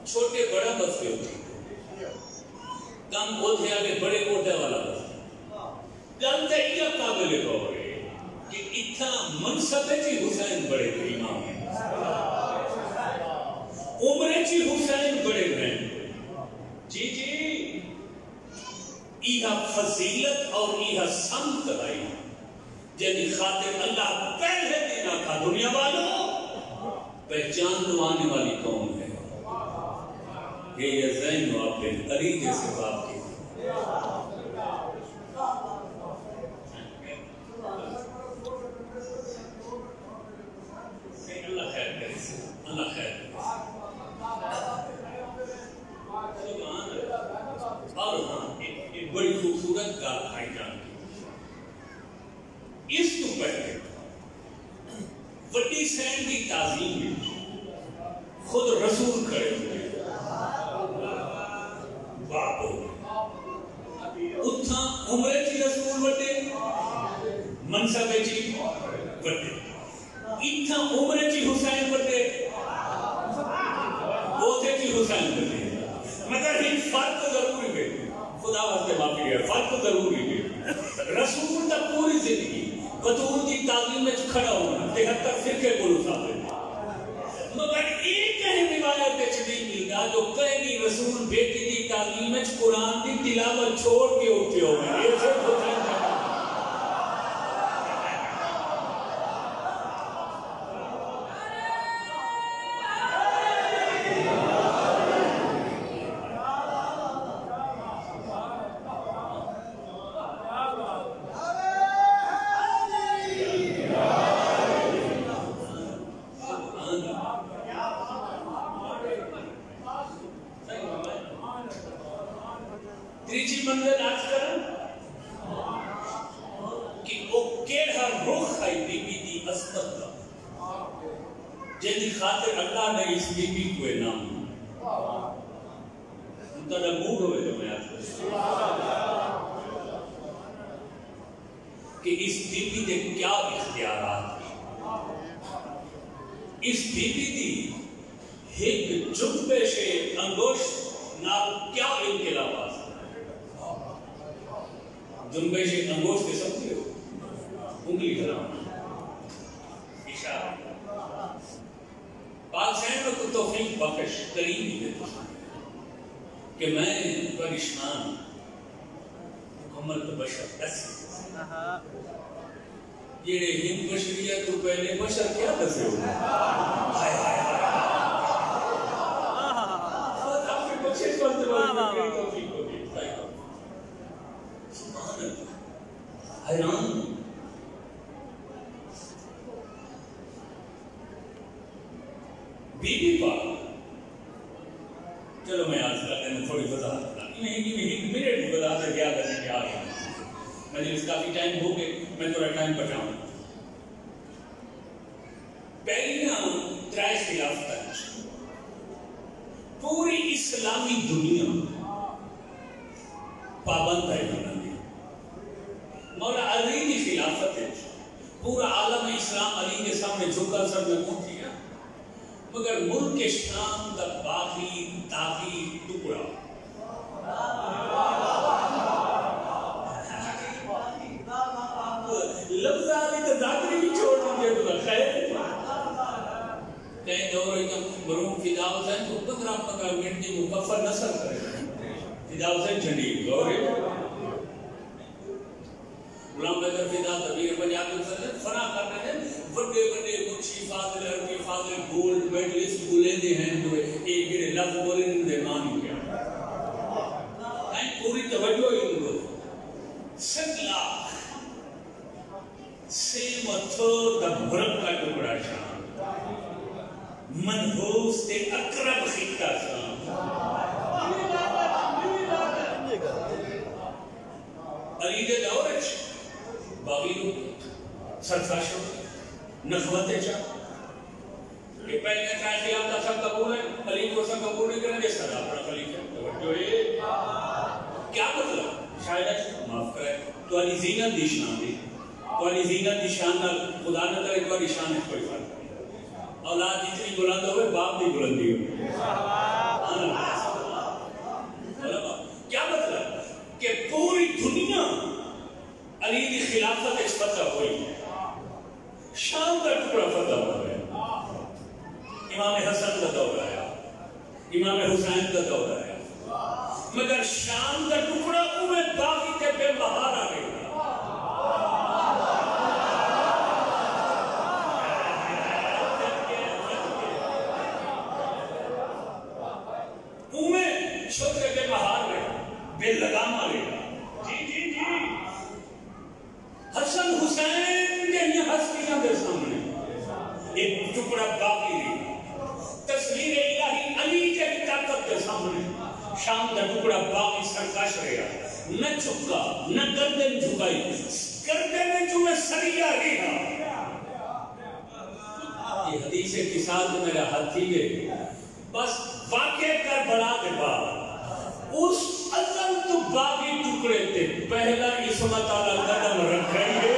چھوٹے بڑا مسئلے ہوتے ہیں، کم عہدے والے بڑے عہدے والا مسئلہ. گل تو یہ قابل غور ہے کہ اتنا منصب ہے جی حسین بڑے امام ہیں، عمرے جی حسین بڑے بہن. جی جی یہ فضیلت اور یہ سمت آئی جنہی خاطر اللہ پہلے دینا تھا. دنیا والوں پہچان تو آنے والی کون ہے؟ یہ زین و عبد علی جیسے باپ کی. اللہ خیر کرے، اللہ خیر کرے. اور ایک بڑی خوبصورت گال بھائی جان کی، اس تو پہلے وڈی سین کی تعظیم میں خود رسول کھڑے ہوئے. باپو اتھا عمرے چی رسول بڑے، منصب چی بڑے. اتھا عمرے چی حسین بڑے، بوتھے چی حسین بڑے. مگر ہی فرق ضروری ہے، خدا واسطے معافی ہے، فرق ضروری ہے. رسول تا پوری زندگی بطور کی تعلیم میں کھڑا ہونا 73 فرقے کو ثابت. مگر ایک کہیں روایت نہیں ملتا جو کہیں رسول بیٹی دی تعلیم میں قرآن دی تلاوت چھوڑ کے اٹھے ہوئے. یہ صرف حسین کا جن کی خاطر اللہ نے اس بی بی کو نام تھوڑا موڈ ہوئے تو میں آتا کہ اس بی بی دے کیا اختیارات اس بی بی دی ایک جنبے سے انگوشت نال کیا انقلابات جنبے سے انگوشت کے سمجھے ہو انگلی کراؤں اشارہ پاک سین میں کو توفیق بخش کریم ہی دیتا کہ میں پریشان محمد بشر ایسے یہ ہند بشریت تو پہلے بشر کیا دسے ہو ہائے ہائے ہائے آپ کے بچے کرتے بارے توفیق ہو گئی سبحان اللہ حیران بی بی پاک چلو میں آج کرتے ہیں تھوڑی وضاحت کرنا ایک منٹ کی وضاحت کیا کرنے کے آگے مجلس کافی ٹائم ہو گئے میں تھوڑا ٹائم بچاؤں پہلی نا ترائے خلافت پوری اسلامی دنیا پابند ہے مولا علی کی خلافت ہے پورا عالم اسلام علی کے سامنے جھکا سر میں منہ کیا مگر ملک شام کا باقی تاقی ٹکڑا لفظ آلی تو دادری بھی چھوڑ دیں تو خیر کہیں دور ایک مروم فدا حسین تو پکرا منٹی مکفر نصر کرے فدا حسین جھنڈی گورے غلام بیدر فدا تبیر پنجاب کے فنا کرنے ہیں بڑے بڑے منشی فاضل عربی فاضل گولڈ میڈلسٹ بولندے ہیں جو ایک گرے لفظ بولن دے مانی کیا ہیں پوری توجہ ان کو سکلا سے متھر دا برک کا ٹکڑا شان منحوس تے اقرب خطہ شان علی دے دورچ باغی ہو سرفاش ہو نخوت چاہ کہ پہلے چاہے خلافت سب قبول ہے علی کو سب قبول نہیں کرنے جیسا اپنا خلیفہ جو ہے کیا مطلب شاید معاف کرے تو علی زینت دی شان دی تو علی زینت دی شان نال خدا نہ کرے تو علی شان ہے کوئی فرق اولاد اتنی بلند ہوئے باپ دی بلندی ہوئے کیا مطلب کہ پوری دنیا علی کی خلافت ایک فتح ہوئی شام کا ٹکڑا فتح ہوا ہے امام حسن کا دور آیا امام حسین کا دور آیا مگر شام کا ٹکڑا اوہ باقی کے بے بہار آ گئی اوہ چھوٹے بے بہار گئے بے لگام آ گئی جی جی جی حسن حسین کے یہ ہستیاں دے سامنے ایک ٹکڑا باقی نہیں تصویر الہی علی کے طاقت کے سامنے شام کا ٹکڑا باقی سرکش رہا نہ چکا نہ گردن جھکائی گردن میں جو میں سریا رہا یہ حدیث کے ساتھ میرا ہاتھی گئے بس واقع کر بڑا دے بعد اس ازل تو باقی ٹکڑے تھے پہلا عصمت تعالیٰ قدم رکھیں گے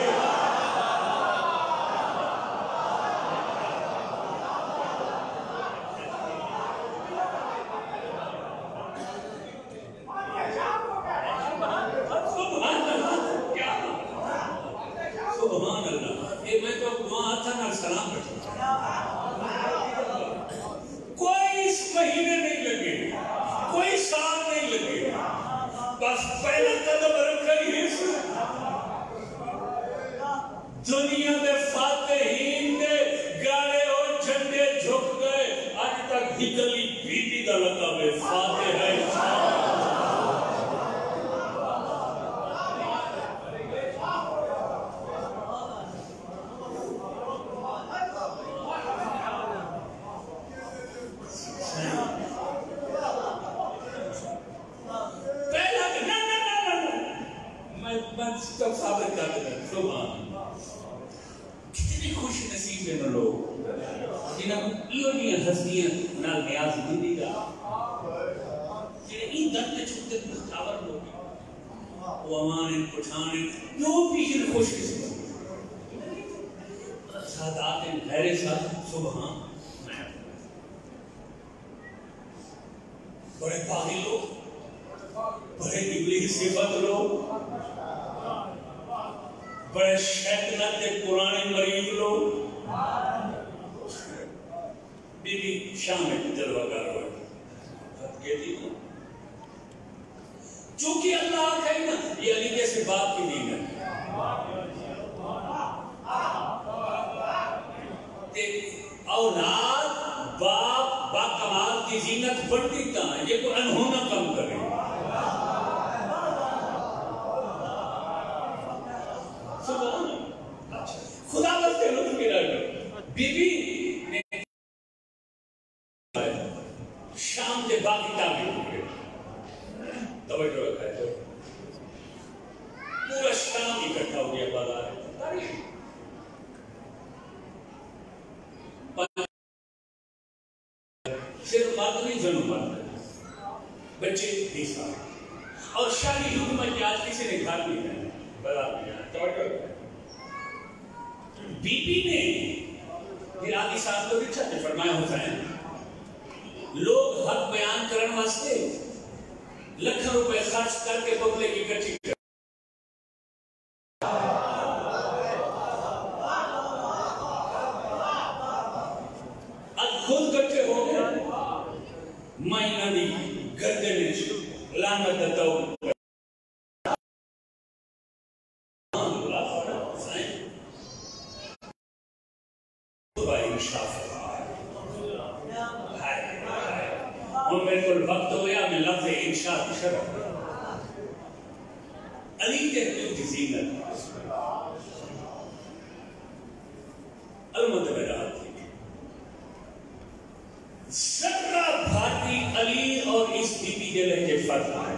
کوئی اس مہینے نہیں لگے کوئی سال نہیں لگے بس پہلا قدم رکھا ہی دنیا میں فاتحین دے گاڑے اور جھنڈے جھک گئے آج تک ہکلی بیٹی دا لقب ہے فاتح ہے ثابت کر دیتا سبحان کتنے کتنی خوش نصیب ہیں لوگ جنہاں یہ ہستیاں نال نیاز مندی دا جنہیں این درد چھوٹے مختاور لوگ وہ امان پٹھان جو بھی جن خوش قسمت سادات غیر ساتھ سبحان بڑے باغی لوگ بڑے ابلی صفت لوگ بڑے شیطنت قرآن مریض لوگ بی بی شام میں جلوہ کار ہوئے خط کہتی ہوں چونکہ اللہ کہے نا یہ علی جیسے باپ کی دین ہے اولاد باپ با کمال کی زینت بڑھتی تا ہے یہ کوئی انہونا کم کرے سبحان خدا بستے لطف کی رہے بی بی نے شام کے باقی تابع ہوئے توجہ رکھا ہے پورا شام اکٹھا ہو گیا بازار صرف مرد نہیں جنو مرد بچے بھی ساتھ اور شاہی حکومت کی آج کسی نے گھر نہیں جانا بازار میں جانا توجہ رکھا ہے بی بی نے پھر آدھی ساتھ کو رچھا نے فرمایا حسین لوگ حق بیان کرن واسطے لکھن روپے خرچ کر کے بگلے کی کچھی اب خود کچھے ہو گئے مہینہ دی گردنش لانت دتاؤ اور میرے کو وقت ہو گیا میں لفظ انشاء کی شرح علی کے حقیق کی زینت المت میرا تھی ذرہ بھاتی علی اور اس بی بی کے لہجے فرق ہے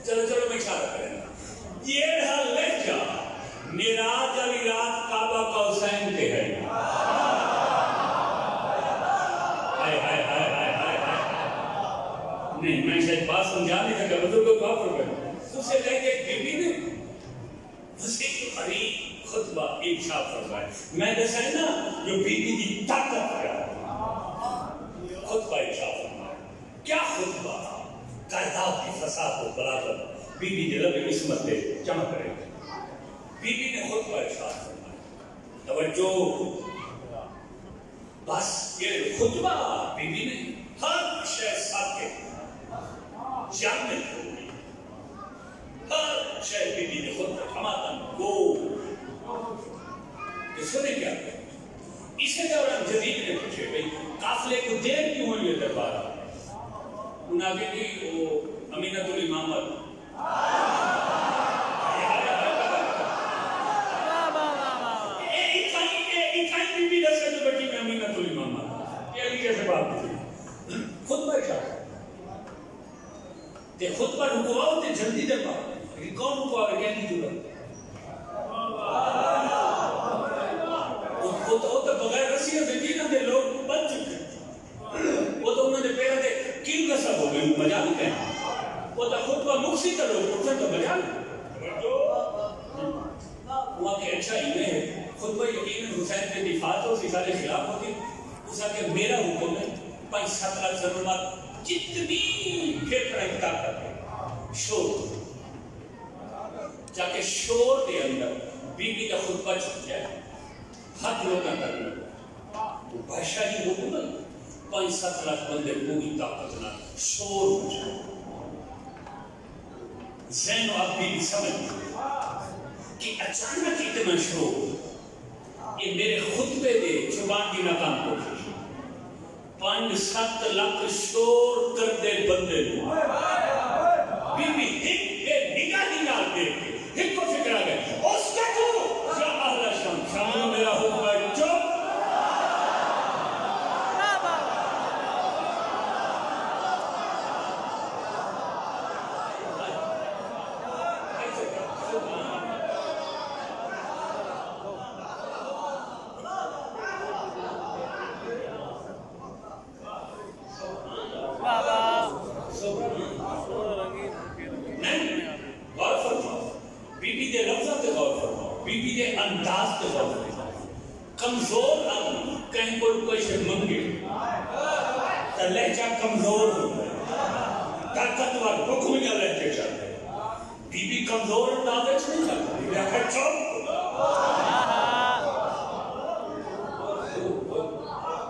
چلو میں اشارہ کریں یہ رہا لہجہ میراج علی رات کعبہ کا حسین کے ہے نہیں میں شاید بات سمجھا نہیں سکا بزرگ کو کہا پر گئے اس سے لے کے بی بی نے وسیع قریب خطبہ انشاء فرمائے میں دسائے نا جو بی بی کی طاقت ہے خطبہ انشاء فرمائے کیا خطبہ قائدات کی فساد و بلاغت بی بی دلب عصمت دے چمک رہے ہیں بی بی نے خطبہ انشاء فرمائے توجہ بس یہ خطبہ بی بی نے ہر شے ساتھ کے جامع ہوئی ہر شے بی بی نے خطبہ حماتن گو کہ سنے کیا کریں اسے دوران جدید نے پوچھے بھئی قافلے کو دیر کیوں ہوئی ہے دربارہ انہاں کے بھی وہ امینت الامامت بی بی دسے جو بٹی میں امینت الامامت یہ علی کیسے بات تھی خطبہ اشارہ تے خطبہ رکوا ہوتے جلدی دربار لیکن کون رکوا ہوئے کہنی جو رہا وہ تو بغیر رسیہ زندگی دے لوگ بن چکے وہ تو انہوں نے پیرا دے کیل رسا ہو گئے مجال کہیں وہ تو خطبہ مکسی کا لوگ پرسن تو مجال وہاں کہ اچھا ہی ہے خطبہ یقین حسین کے دفاع تو سیسا کے خلاف ہوتی اسا کہ میرا حکم ہے 5-7 لاکھ ضرورت جتنی پھر رکھتا کرتے شور جا کے شور دے اندر بی بی کا خطبہ چھپ جائے حق لوگاں کرنا وہ بادشاہی حکومت 5-7 لاکھ بندے پوری طاقت نہ شور ہو جائے ذہن و آپ بھی سمجھ کہ اچانک اتنا شور یہ میرے خطبے دے زبان کی ناکام کوشش 5-7 لاکھ شور کر دے بندے بی بی نگاہ دیکھ کے ایک کو فکر آ گئے اس کا تو یا اہل شام شام میرا حکم ہے چپ یہ انداز کے وقت کمزور کہیں کوئی سے منگے تو لہجہ کمزور ہو گئے، طاقتور حکم یا لہجے چلتے بی بی کمزور اندازے نہیں چلتی بی آخر چوپ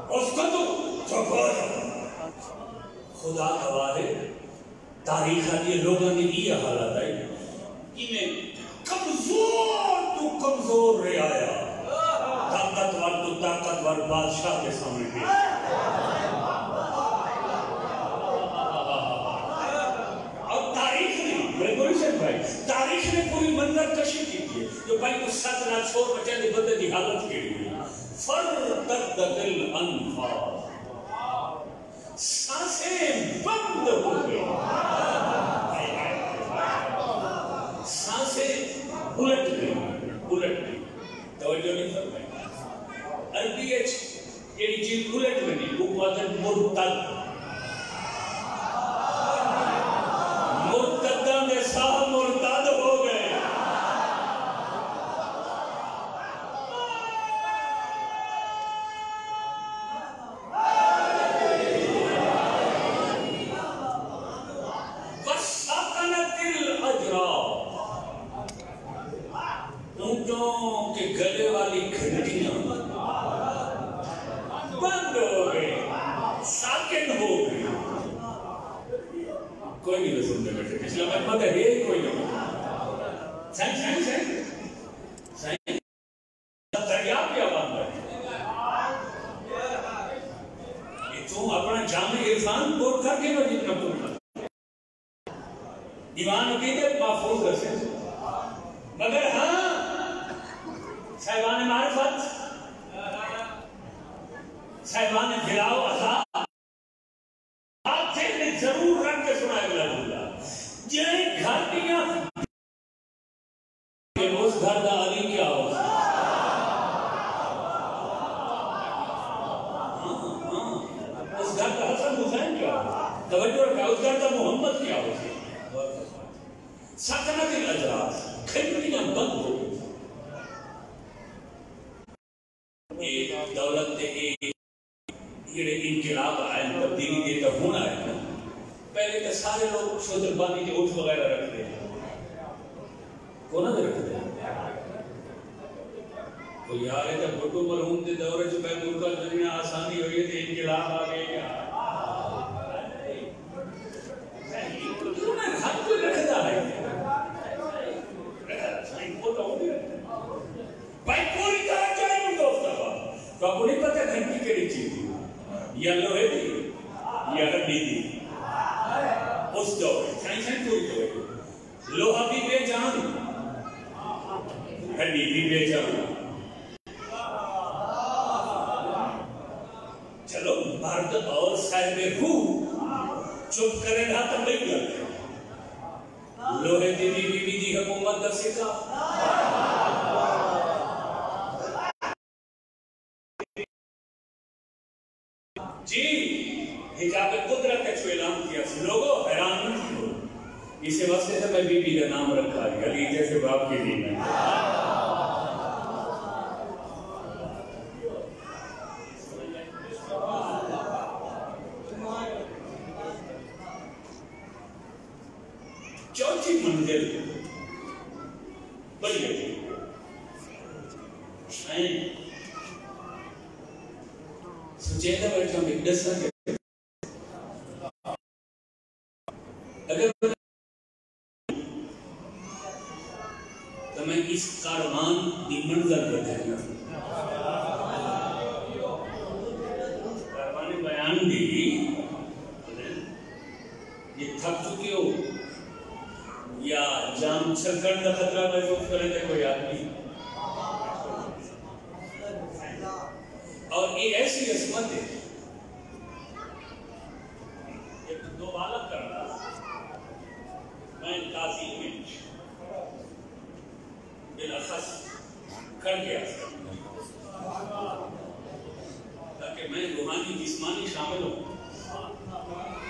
اس کو تو چوپ ہو جائے۔ خدا گواہ تاریخ آدھی لوگوں نے یہ حالت ہے کہ میں کمزور رہ آیا، طاقتور بادشاہ کے سامنے بھی اور تاریخ نے پوری منظر کشی کی تھی جو بھائی کو سچ نہ چھوڑ بچے نے بندے کی حالت کے لیے فرتدت الانفاس، سانسیں بند ہو گئی، سانسیں الٹ گئی، توجہ نہیں فرمائی۔ عربی یہ چیز الٹ گئی، وہ وزن مرتد، مرتدہ میں صاحب مرتد ہو گئے۔ اونٹوں کے گلے والی گھنٹیاں بند ہو گئی، ساکن ہو گئی۔ کوئی نہیں بس سنتے بیٹھے پچھلا میں پتہ ہے کوئی نہیں سائن دریا پہ آباد ہے یہ تم اپنا جامع عرفان بول کر کے وہ جتنا بولنا دیوان عقیدت محفوظ کر سے مگر ہاں صاحبان معرفت، صاحبان دلاؤ عذاب آپ سے ضرور رکھ کے سنائے گا جنہیں گھاٹیاں اس گھر دا علی کیا ہو اس گھر کا حسن حسین کیا ہو، توجہ رکھا اس گھر کا محمد کیا ہو، سکنت الاجراس کھنڈیاں بند ہو گئی۔ ایک دولت نے ایک انقلاب آئے تبدیلی دیتا ہونا ہے، پہلے تو سارے لوگ شودر بانی کے اٹھ وغیرہ رکھتے ہیں، کونہ دے رکھتے ہیں تو یار ہے جب بھٹو مرحوم دے دورے جو بیت القل دنیا آسانی ہوئی تھے انقلاب آ گئے کیا کیوں میں ہر کوئی رکھتا ہے بھائی پوری طرح چاہے ان دوستہ تو آپ کو نہیں پتہ گھنٹی کیڑی چیز تھی یا لوہے تھی یا ہڈی تھی اس دور سائنس پوری طرح لوہا بھی بے جان ہڈی بھی بے جان۔ چلو مرد اور صاحب روح چپ کرے رہا تو نہیں کرتے لوہے دی بی بی دی حکومت در سکا جی حجاب قدرت ہے جو اعلان کیا لوگوں حیران نہیں ہو اسے واسطے سے میں بی بی کا نام رکھا ہے علی جیسے باپ کے دین ہے۔ چوتھی منزل بڑی ہے سچیدہ بیٹھا میں ڈسا کے اگر تو میں اس کاروان دی منزل پر جائے گا کاروان بیان دی یہ تھک چکے ہو یا جام چھلکن کا خطرہ محسوس کریں تھے کوئی آدمی اور یہ ایسی عصمت ہے یہ دو بالک کر رہا میں تعظیم میں بالاخص کر گیا تاکہ میں روحانی جسمانی شامل ہوں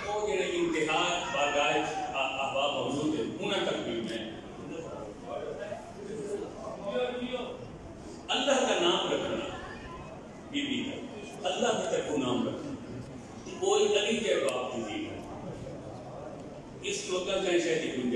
وہ یہ انتہاج بارگاہ احباب موجود ہے انہیں تک بھی میں